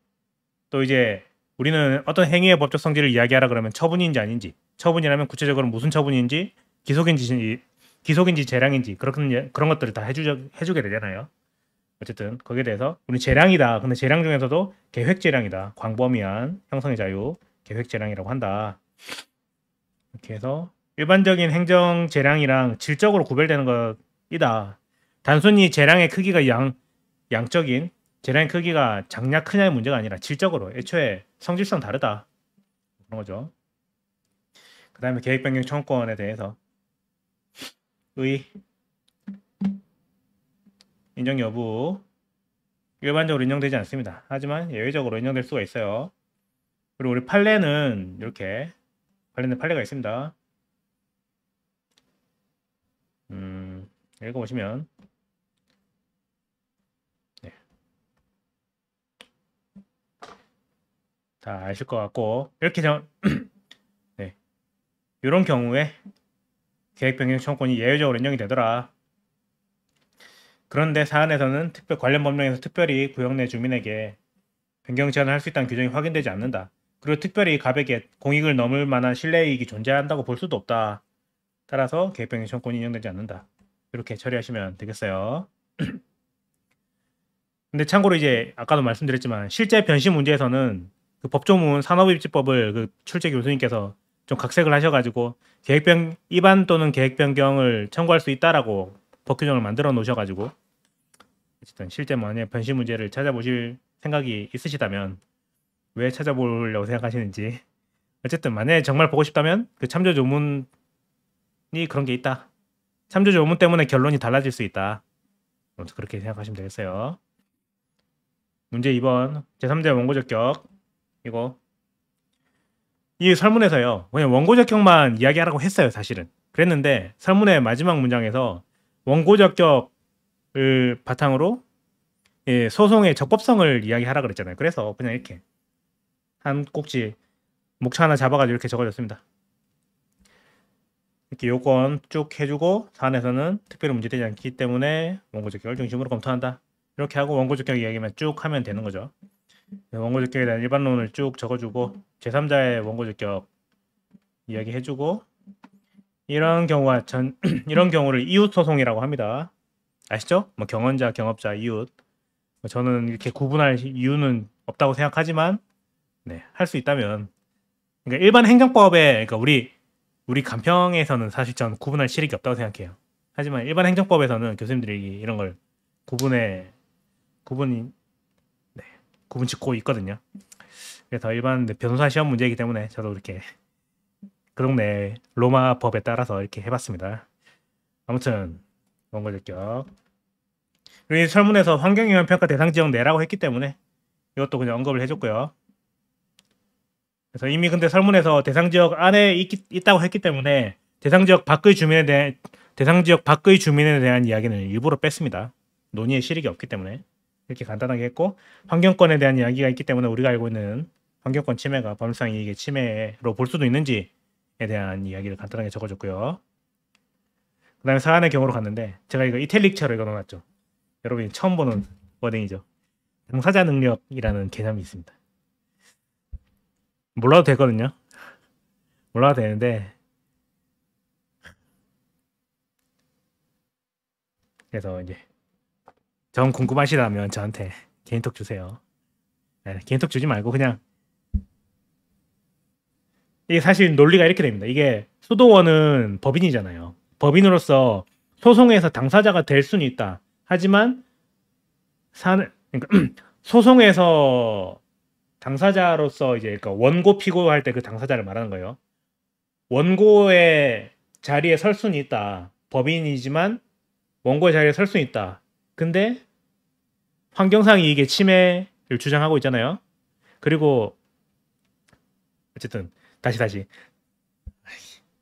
[SPEAKER 1] 또 이제 우리는 어떤 행위의 법적 성질을 이야기하라 그러면 처분인지 아닌지 처분이라면 구체적으로 무슨 처분인지 기속인지 재량인지 그런 것들을 다 해주게 되잖아요. 어쨌든 거기에 대해서 우리 재량이다. 근데 재량 중에서도 계획재량이다. 광범위한 형성의 자유 계획재량이라고 한다. 이렇게 해서 일반적인 행정재량이랑 질적으로 구별되는 것이다. 단순히 재량의 크기가 양적인 재량의 크기가 작냐 크냐의 문제가 아니라 질적으로 애초에 성질성 다르다. 그런 거죠. 그 다음에 계획변경 청구권에 대해서 인정 여부 일반적으로 인정되지 않습니다. 하지만 예외적으로 인정될 수가 있어요. 그리고 우리 판례는 이렇게 관련된 판례가 있습니다. 읽어보시면 네. 다 아실 것 같고 이렇게 네. 이런 경우에 계획변경 청구권이 예외적으로 인정이 되더라. 그런데 사안에서는 관련 법령에서 특별히 구역 내 주민에게 변경 제한을 할 수 있다는 규정이 확인되지 않는다. 그리고 특별히 갑에게 공익을 넘을 만한 신뢰이익이 존재한다고 볼 수도 없다. 따라서 계획변경 청구권이 인정되지 않는다. 이렇게 처리하시면 되겠어요. 근데 참고로 이제 아까도 말씀드렸지만 실제 변시 문제에서는 그 법조문 산업입지법을 그 출제 교수님께서 좀 각색을 하셔가지고 위반 또는 계획 변경을 청구할 수 있다라고 법 규정을 만들어 놓으셔가지고 어쨌든 실제 만약 변시 문제를 찾아보실 생각이 있으시다면 왜 찾아보려고 생각하시는지 어쨌든 만약에 정말 보고 싶다면 그 참조 조문이 그런 게 있다. 참조 조문 때문에 결론이 달라질 수 있다. 그렇게 생각하시면 되겠어요. 문제 2번 제3자 원고적격 이거 이 설문에서요 그냥 원고적격만 이야기하라고 했어요. 사실은 그랬는데 설문의 마지막 문장에서 원고적격을 바탕으로 소송의 적법성을 이야기하라 그랬잖아요. 그래서 그냥 이렇게 한 꼭지 목차 하나 잡아가지고 이렇게 적어줬습니다. 이렇게 요건 쭉 해주고 사안에서는 특별히 문제되지 않기 때문에 원고적격을 중심으로 검토한다. 이렇게 하고 원고적격 이야기만 쭉 하면 되는 거죠. 원고적격에 대한 일반론을 쭉 적어주고 제3자의 원고적격 이야기 해주고 이런 경우가 이런 경우를 이웃 소송이라고 합니다. 아시죠? 뭐 경원자, 경업자, 이웃. 저는 이렇게 구분할 이유는 없다고 생각하지만 네, 할 수 있다면 그러니까 일반 행정법에 그러니까 우리 간평에서는 사실 전 구분할 실익이 없다고 생각해요. 하지만 일반 행정법에서는 교수님들이 이런 걸 구분 네, 구분 짓고 있거든요. 그래서 일반 변호사 시험 문제이기 때문에 저도 이렇게 그 동네 로마 법에 따라서 이렇게 해봤습니다. 아무튼 원고 적격. 그리고 이 설문에서 환경영향 평가 대상 지역 내라고 했기 때문에 이것도 그냥 언급을 해줬고요. 그래서 이미 근데 설문에서 대상 지역 안에 있다고 했기 때문에 대상 지역 밖의 주민에 대한 이야기는 일부러 뺐습니다. 논의의 실익이 없기 때문에 이렇게 간단하게 했고 환경권에 대한 이야기가 있기 때문에 우리가 알고 있는 환경권 침해가 법률상 이익의 침해로 볼 수도 있는지에 대한 이야기를 간단하게 적어줬고요. 그 다음에 사안의 경우로 갔는데 제가 이거 이탈릭처로 이거 넣어놨죠. 여러분이 처음 보는 워딩이죠. 당사자 능력이라는 개념이 있습니다. 몰라도 되거든요. 몰라도 되는데 그래서 이제 정 궁금하시다면 저한테 개인톡 주세요. 네, 개인톡 주지 말고 그냥 이게 사실 논리가 이렇게 됩니다. 이게 수도원은 법인이잖아요. 법인으로서 소송에서 당사자가 될 수는 있다. 하지만 그러니까 소송에서 당사자로서 이제 그러니까 원고 피고할 때 그 당사자를 말하는 거예요. 원고의 자리에 설 수는 있다. 법인이지만 원고의 자리에 설 수는 있다. 근데 환경상 이익의 침해를 주장하고 있잖아요. 그리고 어쨌든 다시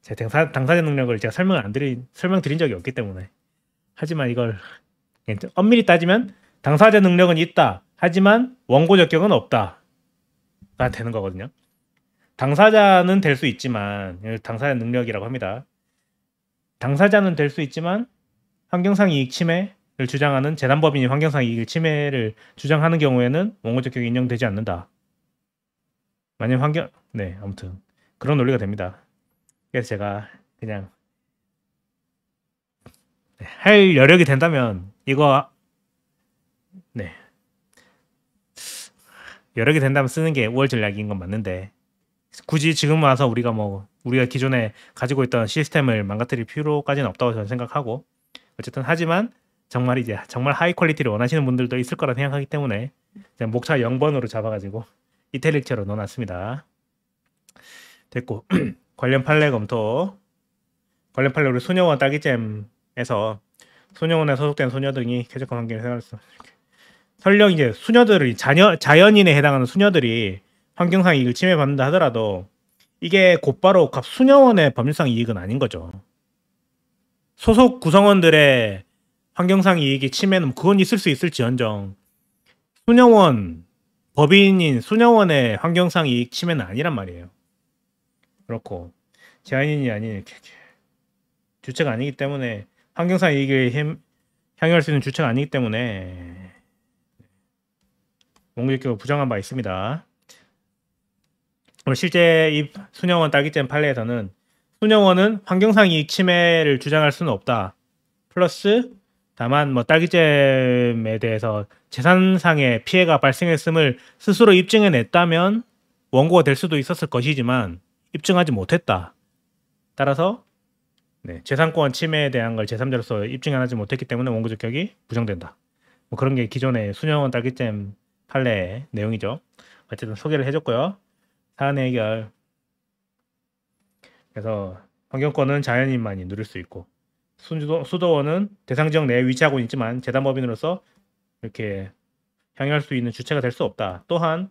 [SPEAKER 1] 제 당사자 능력을 제가 설명드린 적이 없기 때문에 하지만 이걸 엄밀히 따지면 당사자 능력은 있다. 하지만 원고 적격은 없다. 가 되는 거거든요. 당사자는 될 수 있지만 당사자 능력이라고 합니다. 당사자는 될 수 있지만 환경상 이익 침해를 주장하는 재단법인이 환경상 이익 침해를 주장하는 경우에는 원고 적격이 인정되지 않는다. 만약 네, 아무튼 그런 논리가 됩니다. 그래서 제가 그냥 할 여력이 된다면 이거 네 여력이 된다면 쓰는 게 5월 전략인 건 맞는데 굳이 지금 와서 우리가 기존에 가지고 있던 시스템을 망가뜨릴 필요까지는 없다고 저는 생각하고 어쨌든 하지만 정말 하이 퀄리티를 원하시는 분들도 있을 거라 생각하기 때문에 그냥 목차 0번으로 잡아가지고 이탈릭처로 넣어놨습니다. 됐고 관련 판례 검토. 관련 판례 우리 수녀원 딸기잼에서 수녀원에 소속된 소녀 등이 쾌적한 환경에 생활할 수 설령 이제 수녀들이 자연인에 해당하는 수녀들이 환경상 이익을 침해받는다 하더라도 이게 곧바로 수녀원의 법률상 이익은 아닌 거죠. 소속 구성원들의 환경상 이익의 침해는 그건 있을 수 있을지언정 수녀원 법인인 수녀원의 환경상 이익 침해는 아니란 말이에요. 그렇고 자연인이 아닌 주체가 아니기 때문에 환경상 이익을 향유할 수 있는 주체가 아니기 때문에 원고적격을 부정한 바 있습니다. 실제 이 수녀원 딸기잼 판례에서는 수녀원은 환경상 이익 침해를 주장할 수는 없다. 플러스 다만 딸기잼에 대해서 재산상의 피해가 발생했음을 스스로 입증해냈다면 원고가 될 수도 있었을 것이지만 입증하지 못했다. 따라서 재산권 침해에 대한 걸 제3자로서 입증하지 못했기 때문에 원고 적격이 부정된다. 그런 게 기존의 수녀원 딸기잼 판례의 내용이죠. 어쨌든 소개를 해줬고요. 사안의 해결. 그래서 환경권은 자연인만이 누릴 수 있고 수도원은 대상지역 내에 위치하고 있지만 재단법인으로서 이렇게 향유할 수 있는 주체가 될 수 없다. 또한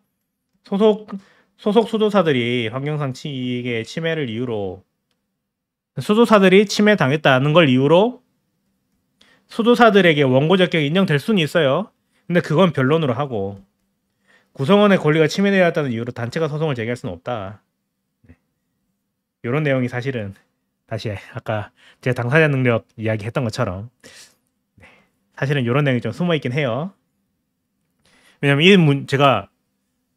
[SPEAKER 1] 소속 수도사들이 환경상 이익의 침해를 이유로 수도사들이 침해당했다는 걸 이유로 수도사들에게 원고 적격이 인정될 수는 있어요. 근데 그건 변론으로 하고 구성원의 권리가 침해되었다는 이유로 단체가 소송을 제기할 수는 없다. 이런 내용이 사실은 다시 아까 제가 당사자 능력 이야기했던 것처럼 사실은 이런 내용이 좀 숨어있긴 해요. 왜냐면 제가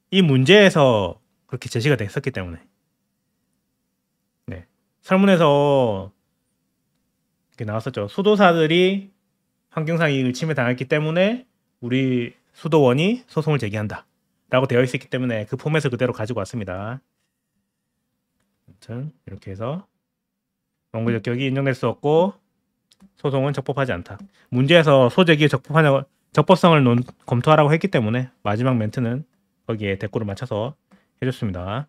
[SPEAKER 1] 이 문제에서 그렇게 제시가 됐었기 때문에 설문에서 이렇게 나왔었죠. 수도사들이 환경상 이익을 침해당했기 때문에 우리 수도원이 소송을 제기한다 라고 되어 있었기 때문에 그 포맷을 그대로 가지고 왔습니다. 아무튼 이렇게 해서 원고 적격이 인정될 수 없고 소송은 적법하지 않다. 문제에서 소제기의 적법성을 검토하라고 했기 때문에 마지막 멘트는 거기에 대꾸를 맞춰서 해줬습니다.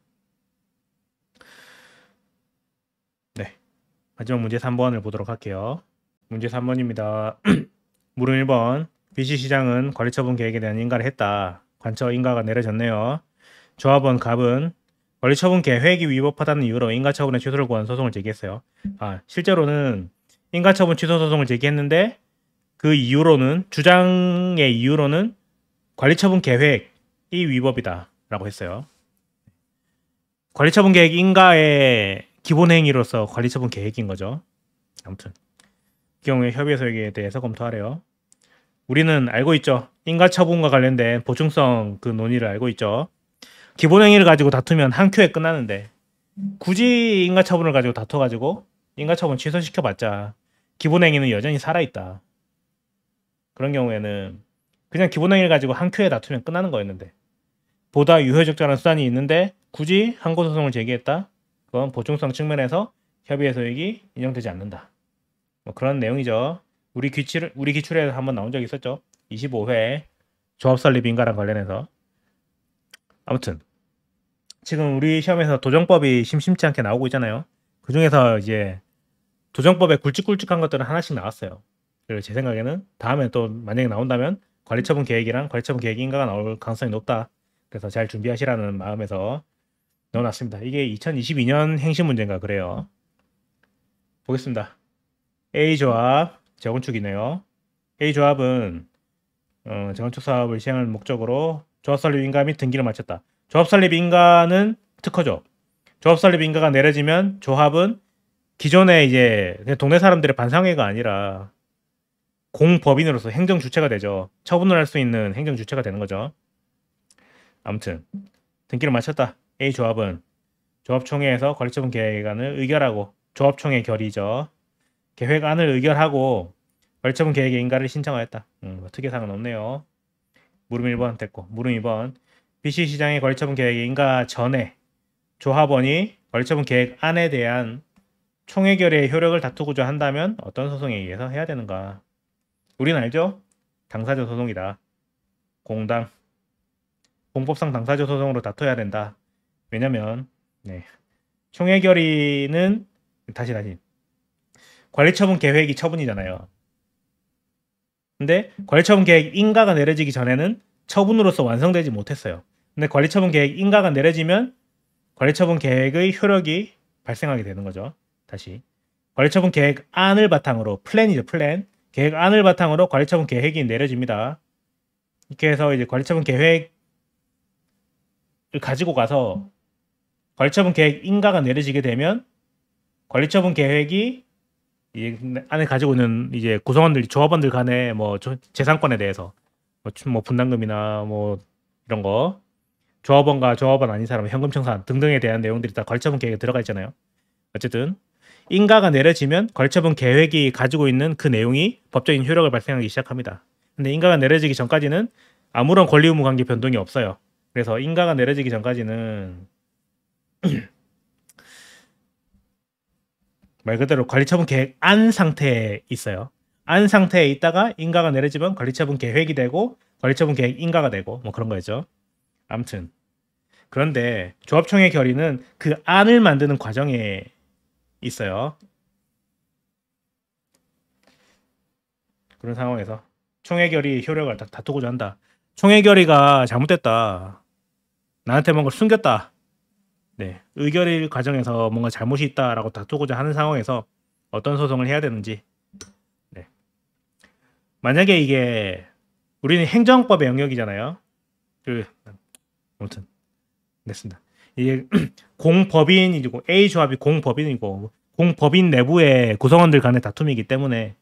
[SPEAKER 1] 네, 마지막 문제 3번을 보도록 할게요. 문제 3번입니다. 물음 1번. BC시장은 관리처분 계획에 대한 인가를 했다. 관처 인가가 내려졌네요. 조합원 갑은 관리처분 계획이 위법하다는 이유로 인가처분의 취소를 구한 소송을 제기했어요. 실제로는 인가처분 취소 소송을 제기했는데 그 이유로는 주장의 이유로는 관리처분 계획이 위법이다 라고 했어요. 관리처분 계획 인가의 기본 행위로서 관리처분 계획인 거죠. 아무튼 이 경우에 협의회 소액에 대해서 검토하래요. 우리는 알고 있죠. 인가처분과 관련된 보충성 그 논의를 알고 있죠. 기본 행위를 가지고 다투면 한 큐에 끝나는데 굳이 인가처분을 가지고 다퉈가지고 인가처분 취소시켜봤자 기본 행위는 여전히 살아있다. 그런 경우에는 그냥 기본 행위를 가지고 한 큐에 다투면 끝나는 거였는데 보다 유효적절한 수단이 있는데 굳이 항고소송을 제기했다. 그건 보충성 측면에서 협의회 소액이 인정되지 않는다. 뭐 그런 내용이죠. 우리 기출에서 한번 나온 적이 있었죠. 25회 조합 설립 인가랑 관련해서. 아무튼 지금 우리 시험에서 도정법이 심심치 않게 나오고 있잖아요. 그 중에서 이제 도정법에 굵직굵직한 것들은 하나씩 나왔어요. 그리고 제 생각에는 다음에 또 만약에 나온다면 관리처분 계획이랑 관리처분 계획 인가가 나올 가능성이 높다. 그래서 잘 준비하시라는 마음에서 넣어놨습니다. 이게 2022년 행시 문제인가 그래요. 보겠습니다. A조합 재건축이네요. A조합은 재건축 사업을 시행할 목적으로 조합 설립 인가 및 등기를 마쳤다. 조합 설립 인가는 특허죠. 조합 설립 인가가 내려지면 조합은 기존에 이제 그냥 동네 사람들의 반상회가 아니라 공법인으로서 행정 주체가 되죠. 처분을 할 수 있는 행정 주체가 되는 거죠. 아무튼 등기를 마쳤다. A 조합은 조합총회에서 관리처분 계획안을 의결하고 조합총회 결의죠. 계획안을 의결하고 관리처분 계획의 인가를 신청하였다. 특이사항은 없네요. 물음 1번 됐고 물음 2번 BC시장의 관리처분 계획의 인가 전에 조합원이 관리처분 계획안에 대한 총회 결의의 효력을 다투고자 한다면 어떤 소송에 의해서 해야 되는가? 우리는 알죠? 당사자 소송이다. 공당 공법상 당사자 소송으로 다퉈야 된다. 왜냐면 총회 결의는 다시 관리처분 계획이 처분이잖아요. 근데 관리처분 계획 인가가 내려지기 전에는 처분으로서 완성되지 못했어요. 근데 관리처분 계획 인가가 내려지면 관리처분 계획의 효력이 발생하게 되는 거죠. 다시 관리처분 계획안을 바탕으로 플랜이죠. 플랜 계획안을 바탕으로 관리처분 계획이 내려집니다. 이렇게 해서 이제 관리처분 계획을 가지고 가서 관리처분 계획 인가가 내려지게 되면 관리처분 계획이 이 안에 가지고 있는 이제 구성원들, 조합원들 간의 뭐 재산권에 대해서 뭐 분담금이나 뭐 이런 거, 조합원과 조합원 아닌 사람 현금 청산 등등에 대한 내용들이 다 관리처분 계획에 들어가 있잖아요. 어쨌든 인가가 내려지면 관리처분 계획이 가지고 있는 그 내용이 법적인 효력을 발생하기 시작합니다. 근데 인가가 내려지기 전까지는 아무런 권리 의무 관계 변동이 없어요. 그래서 인가가 내려지기 전까지는 말 그대로 관리처분 계획안 상태에 있어요. 안 상태에 있다가 인가가 내려지면 관리처분 계획이 되고 관리처분 계획 인가가 되고 뭐 그런 거죠. 아무튼 그런데 조합총회 결의는 그 안을 만드는 과정에 있어요. 그런 상황에서 총회 결의 효력을 다투고자 한다. 총회 결의가 잘못됐다. 나한테 뭔가 숨겼다. 의결의 과정에서 뭔가 잘못이 있다라고 다투고자 하는 상황에서 어떤 소송을 해야 되는지. 만약에 이게 우리는 행정법의 영역이잖아요. 아무튼 됐습니다. 이게 공법인이고 A 조합이 공법인이고 공법인 내부의 구성원들 간의 다툼이기 때문에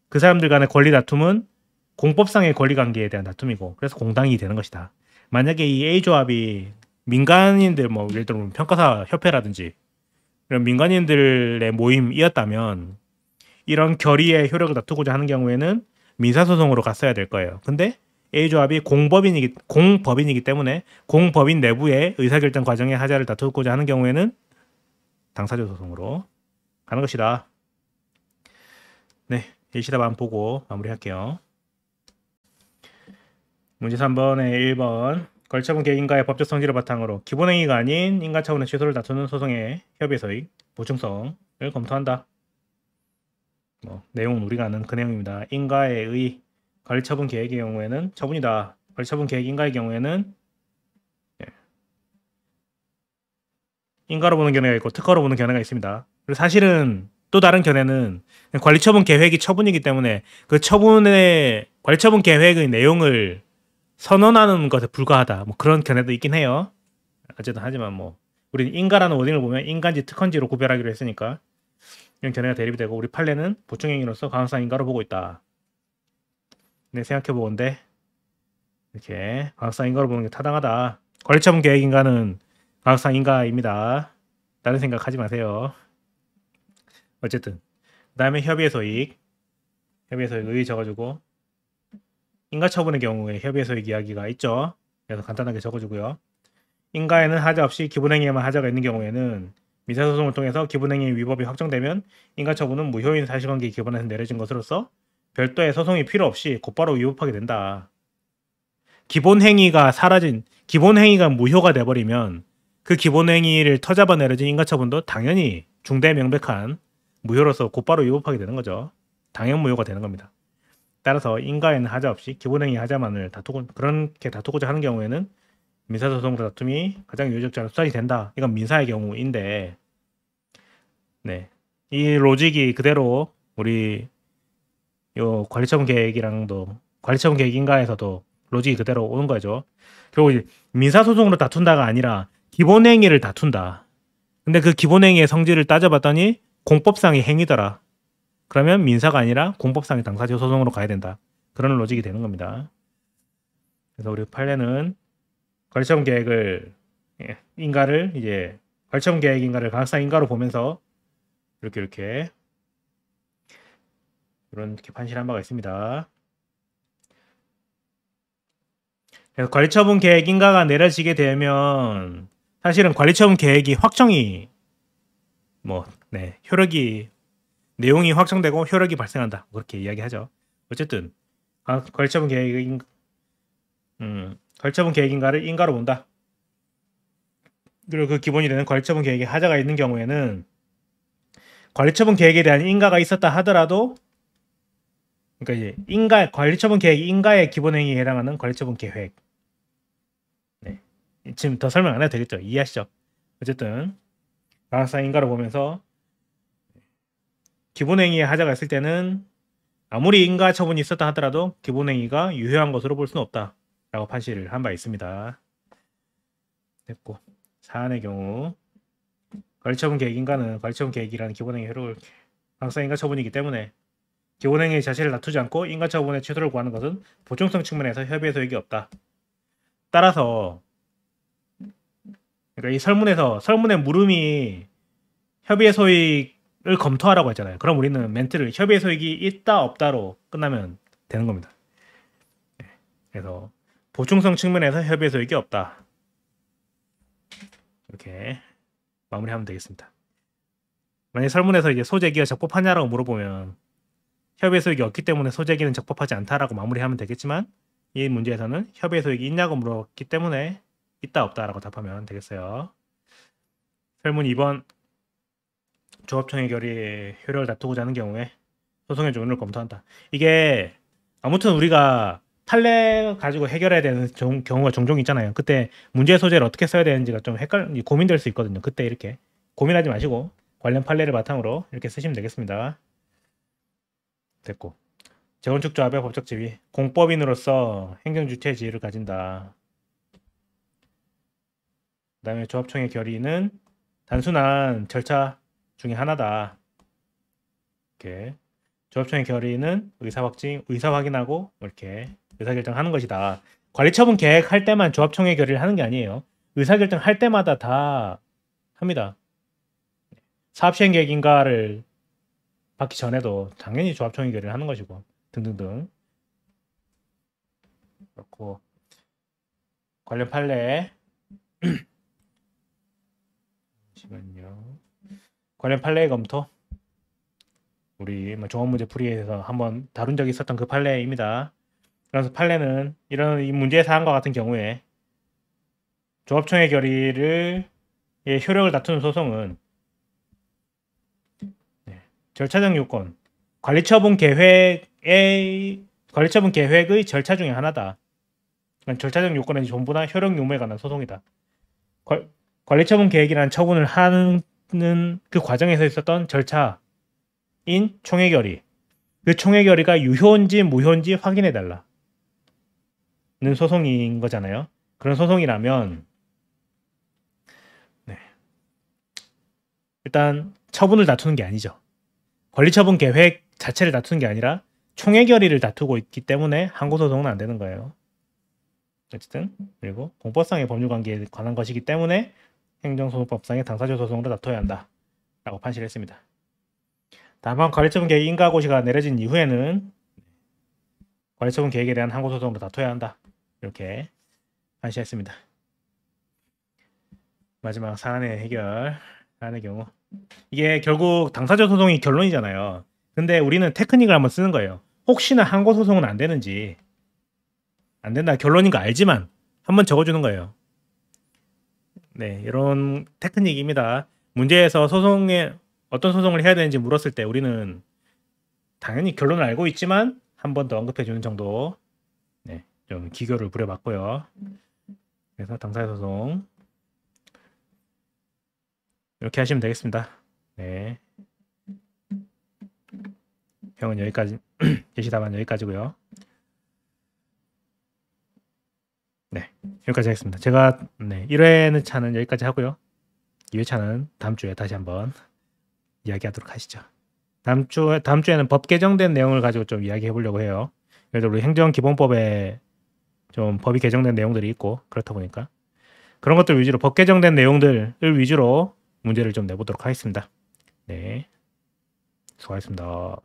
[SPEAKER 1] 그 사람들 간의 권리 다툼은 공법상의 권리 관계에 대한 다툼이고 그래서 공당이 되는 것이다. 만약에 이 A 조합이 민간인들 뭐 예를 들면 평가사 협회라든지 이런 민간인들의 모임이었다면 이런 결의의 효력을 다투고자 하는 경우에는 민사소송으로 갔어야 될 거예요. 근데 A조합이 공법인이기 때문에 공법인 내부의 의사결정 과정의 하자를 다투고자 하는 경우에는 당사자 소송으로 가는 것이다. 네, 예시답안 보고 마무리할게요. 문제 3번의 1번 권리처분 계획인가의 법적 성질을 바탕으로 기본행위가 아닌 인가 처분의 취소를 다투는 소송의 협의 소익, 보충성을 검토한다. 내용은 우리가 아는 그 내용입니다. 인가에 의 관리처분 계획의 경우에는 처분이다. 관리처분 계획 인가의 경우에는 인가로 보는 견해가 있고 특허로 보는 견해가 있습니다. 그리고 사실은 또 다른 견해는 관리처분 계획이 처분이기 때문에 그 처분의 관리처분 계획의 내용을 선언하는 것에 불과하다. 그런 견해도 있긴 해요. 어쨌든 하지만 우리는 인가라는 워딩을 보면 인가인지 특허인지로 구별하기로 했으니까 이런 견해가 대립이 되고 우리 판례는 보충행위로서 가능성 인가로 보고 있다. 네, 생각해보건데 이렇게 가능성 인가로 보는 게 타당하다. 관리처분 계획 인가는 가능성 인가입니다. 다른 생각하지 마세요. 어쨌든 그 다음에 협의의 소익 의 적어주고 인가처분의 경우에 협의의 소익 이야기가 있죠. 그래서 간단하게 적어주고요. 인가에는 하자 없이 기본행위에만 하자가 있는 경우에는 민사소송을 통해서 기본행위 위법이 확정되면 인가처분은 무효인 사실관계 기반에서 내려진 것으로서 별도의 소송이 필요 없이 곧바로 위법하게 된다. 기본행위가 무효가 돼버리면 그 기본행위를 터잡아 내려진 인가처분도 당연히 중대 명백한 무효로서 곧바로 위법하게 되는 거죠. 당연 무효가 되는 겁니다. 따라서 인가에는 하자 없이 기본행위 하자만을 그렇게 다투고자 하는 경우에는 민사소송으로 다툼이 가장 유효적자로 수단이 된다. 이건 민사의 경우인데, 네, 이 로직이 그대로 우리 요 관리처분 계획 인가에서도 로직이 그대로 오는 거죠. 결국 민사소송으로 다툰다가 아니라 기본행위를 다툰다. 근데 그 기본행위의 성질을 따져봤더니 공법상의 행위더라. 그러면 민사가 아니라 공법상의 당사자 소송으로 가야 된다. 그런 로직이 되는 겁니다. 그래서 우리 판례는 관리처분 계획 인가를 가능성 인가로 보면서 이렇게 판시한 바가 있습니다. 그래서 관리처분 계획 인가가 내려지게 되면 사실은 관리처분 계획이 확정이 내용이 확정되고 효력이 발생한다. 그렇게 이야기하죠. 어쨌든 관리처분 계획 인가를 인가로 본다. 그리고 그 기본이 되는 관리처분 계획에 하자가 있는 경우에는 관리처분 계획에 대한 인가가 있었다 하더라도 그러니까 이제 관리처분 계획이 인가의 기본행위에 해당하는 관리처분 계획. 네. 지금 더 설명 안 해도 되겠죠? 이해하시죠? 어쨌든 가능성 인가로 보면서 기본행위에 하자가 있을 때는 아무리 인가 처분이 있었다 하더라도 기본행위가 유효한 것으로 볼 수는 없다. 라고 판시를 한 바 있습니다. 됐고 사안의 경우 관리처분 계획 인가는 관리처분 계획이라는 기본행위 효력을 가능성 인가 처분이기 때문에 기본행위 자체를 다투지 않고 인가 처분의 취소를 구하는 것은 보충성 측면에서 협의의 소익이 없다. 따라서 그러니까 이 설문의 물음이 협의의 소익을 검토하라고 했잖아요. 그럼 우리는 멘트를 협의의 소익이 있다 없다로 끝나면 되는 겁니다. 그래서 보충성 측면에서 협의의 소익이 없다. 이렇게 마무리하면 되겠습니다. 만약 설문에서 이제 소재기가 적법하냐라고 물어보면 협의의 소익이 없기 때문에 소재기는 적법하지 않다라고 마무리하면 되겠지만 이 문제에서는 협의의 소익이 있냐고 물었기 때문에 있다 없다라고 답하면 되겠어요. 설문 2번 조합청의 결의 효력을 다투고자 하는 경우에 소송의 종류를 검토한다. 이게 아무튼 우리가 판례 가지고 해결해야 되는 경우가 종종 있잖아요. 그때 문제 소재를 어떻게 써야 되는지가 좀 고민될 수 있거든요. 그때 이렇게 고민하지 마시고 관련 판례를 바탕으로 이렇게 쓰시면 되겠습니다. 됐고 재건축 조합의 법적 지위 공법인으로서 행정주체 지위를 가진다. 그 다음에 조합청의 결의는 단순한 절차 중에 하나다. 이렇게 조합청의 결의는 의사 확인하고 이렇게 의사결정하는 것이다. 관리처분 계획할 때만 조합청의 결의를 하는 게 아니에요. 의사결정할 때마다 다 합니다. 사업시행계획인가를 받기 전에도 당연히 조합총회 결의를 하는 것이고 등등등. 그렇고 관련 판례 잠시만요. 관련 판례 검토 우리 종합문제 풀이에서 한번 다룬 적이 있었던 그 판례입니다. 그래서 판례는 이런 이 문제 사항과 같은 경우에 조합총회 결의를 효력을 다투는 소송은 절차적 요건 관리처분 계획의 절차 중에 하나다. 절차적 요건은 전부 다 효력 유무에 관한 소송이다. 관리처분 계획이라는 처분을 하는 그 과정에서 있었던 절차인 총회 결의. 그 총회 결의가 유효인지 무효인지 확인해 달라는 소송인 거잖아요. 그런 소송이라면 일단 처분을 다투는 게 아니죠. 권리처분 계획 자체를 다투는 게 아니라 총회 결의를 다투고 있기 때문에 항고소송은 안 되는 거예요. 어쨌든 그리고 공법상의 법률관계에 관한 것이기 때문에 행정소송법상의 당사자 소송으로 다퉈야 한다 라고 판시를 했습니다. 다만 관리처분 계획 인가고시가 내려진 이후에는 관리처분 계획에 대한 항고소송으로 다퉈야 한다 이렇게 판시했습니다. 마지막 사안의 해결. 사안의 경우 이게 결국 당사자 소송이 결론이잖아요. 근데 우리는 테크닉을 한번 쓰는 거예요. 혹시나 항고소송은 안 되는지, 안 된다 결론인 거 알지만 한번 적어주는 거예요. 네, 이런 테크닉입니다. 문제에서 소송에 어떤 소송을 해야 되는지 물었을 때 우리는 당연히 결론을 알고 있지만 한 번 더 언급해 주는 정도. 네, 좀 기교를 부려봤고요. 그래서 당사자 소송 이렇게 하시면 되겠습니다. 네. 형은 여기까지, 예시답안 여기까지고요. 네, 여기까지 하겠습니다. 제가 1회 차는 여기까지 하고요. 2회 차는 다음 주에 다시 한번 이야기하도록 하시죠. 다음 주에는 법 개정된 내용을 가지고 좀 이야기해 보려고 해요. 그래도 우리 행정기본법에 좀 법이 개정된 내용들이 있고 그렇다 보니까 그런 것들 위주로 법 개정된 내용들을 위주로 문제를 좀 내보도록 하겠습니다. 네, 수고하셨습니다.